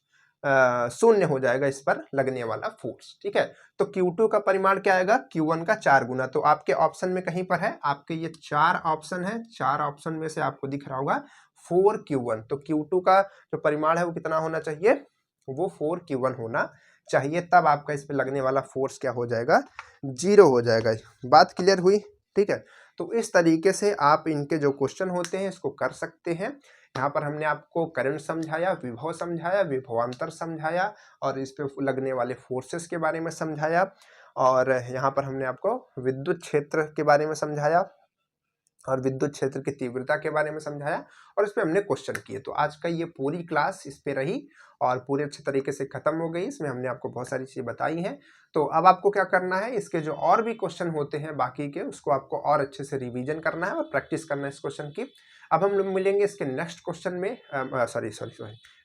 A: शून्य हो जाएगा, इस पर लगने वाला फोर्स। ठीक है, तो Q2 का परिमाण क्या आएगा, Q1 का 4 गुना। तो आपके ऑप्शन में कहीं पर है, आपके ये 4 ऑप्शन है, 4 ऑप्शन में से आपको दिख रहा होगा 4Q1। तो Q2 का जो परिमाण है वो कितना होना चाहिए, वो 4Q1 होना चाहिए, तब आपका इस पे लगने वाला फोर्स क्या हो जाएगा, जीरो हो जाएगा। बात क्लियर हुई? ठीक है, तो इस तरीके से आप इनके जो क्वेश्चन होते हैं इसको कर सकते हैं। यहाँ पर हमने आपको करंट समझाया, विभव समझाया, विभवांतर समझाया, और इस पे लगने वाले फोर्सेस के बारे में समझाया, और यहाँ पर हमने आपको विद्युत क्षेत्र के बारे में समझाया, और विद्युत क्षेत्र की तीव्रता के बारे में समझाया, और इस पे हमने क्वेश्चन किए। तो आज का ये पूरी क्लास इस पे रही और पूरे अच्छे तरीके से खत्म हो गई। इसमें हमने आपको बहुत सारी चीजें बताई हैं। तो अब आपको क्या करना है, इसके जो और भी क्वेश्चन होते हैं बाकी के, उसको आपको और अच्छे से रिवीजन करना है और प्रैक्टिस करना है इस क्वेश्चन की। अब हम लोग मिलेंगे इसके नेक्स्ट क्वेश्चन में,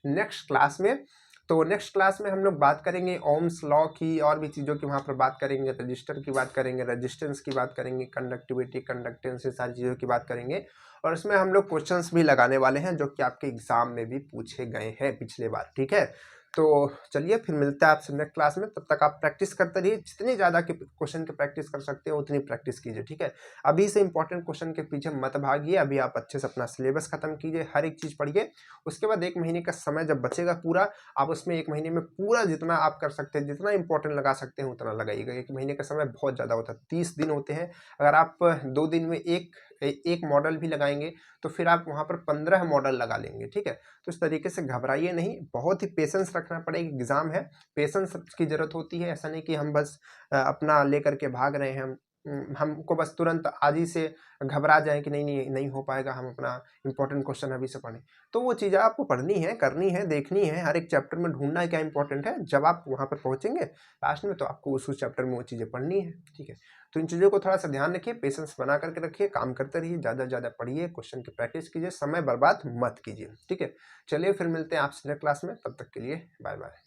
A: नेक्स्ट क्लास में। तो नेक्स्ट क्लास में हम लोग बात करेंगे ओम्स लॉ की, और भी चीज़ों की वहाँ पर बात करेंगे, रजिस्टर की बात करेंगे, रेजिस्टेंस की बात करेंगे, कंडक्टिविटी, कंडक्टेंस, ये सारी चीज़ों की बात करेंगे। और इसमें हम लोग क्वेश्चंस भी लगाने वाले हैं जो कि आपके एग्जाम में भी पूछे गए हैं पिछले बार। ठीक है, तो चलिए फिर मिलता है आपसे नेक्स्ट क्लास में। तब तक आप प्रैक्टिस करते रहिए, जितनी ज़्यादा के क्वेश्चन की प्रैक्टिस कर सकते हो उतनी प्रैक्टिस कीजिए। ठीक है, अभी से इंपॉर्टेंट क्वेश्चन के पीछे मत भागिए, अभी आप अच्छे से अपना सिलेबस खत्म कीजिए, हर एक चीज़ पढ़िए। उसके बाद 1 महीने का समय जब बचेगा पूरा, आप उसमें 1 महीने में पूरा जितना आप कर सकते हैं, जितना इंपॉर्टेंट लगा सकते हैं उतना लगाइएगा। 1 महीने का समय बहुत ज़्यादा होता है, 30 दिन होते हैं। अगर आप 2 दिन में एक मॉडल भी लगाएंगे तो फिर आप वहाँ पर 15 मॉडल लगा लेंगे। ठीक है, तो इस तरीके से घबराइए नहीं, बहुत ही पेशेंस रखना पड़ेगा, एग्जाम है, पेशेंस की जरूरत होती है। ऐसा नहीं कि हम बस अपना लेकर के भाग रहे हैं, हमको बस तुरंत आज ही से घबरा जाए कि नहीं हो पाएगा, हम अपना इंपॉर्टेंट क्वेश्चन अभी से पढ़ें। तो वो चीज़ें आपको पढ़नी है, करनी है, देखनी है, हर एक चैप्टर में ढूंढना है क्या इंपॉर्टेंट है। जब आप वहाँ पर पहुँचेंगे लास्ट में तो आपको उस चैप्टर में वो चीज़ें पढ़नी है। ठीक है, तो इन चीज़ों को थोड़ा सा ध्यान रखिए, पेशेंस बना करके रखिए, काम करते रहिए, ज़्यादा से ज़्यादा पढ़िए, क्वेश्चन की प्रैक्टिस कीजिए, समय बर्बाद मत कीजिए। ठीक है, चलिए फिर मिलते हैं आपसे नेक्स्ट क्लास में, तब तक के लिए बाय बाय।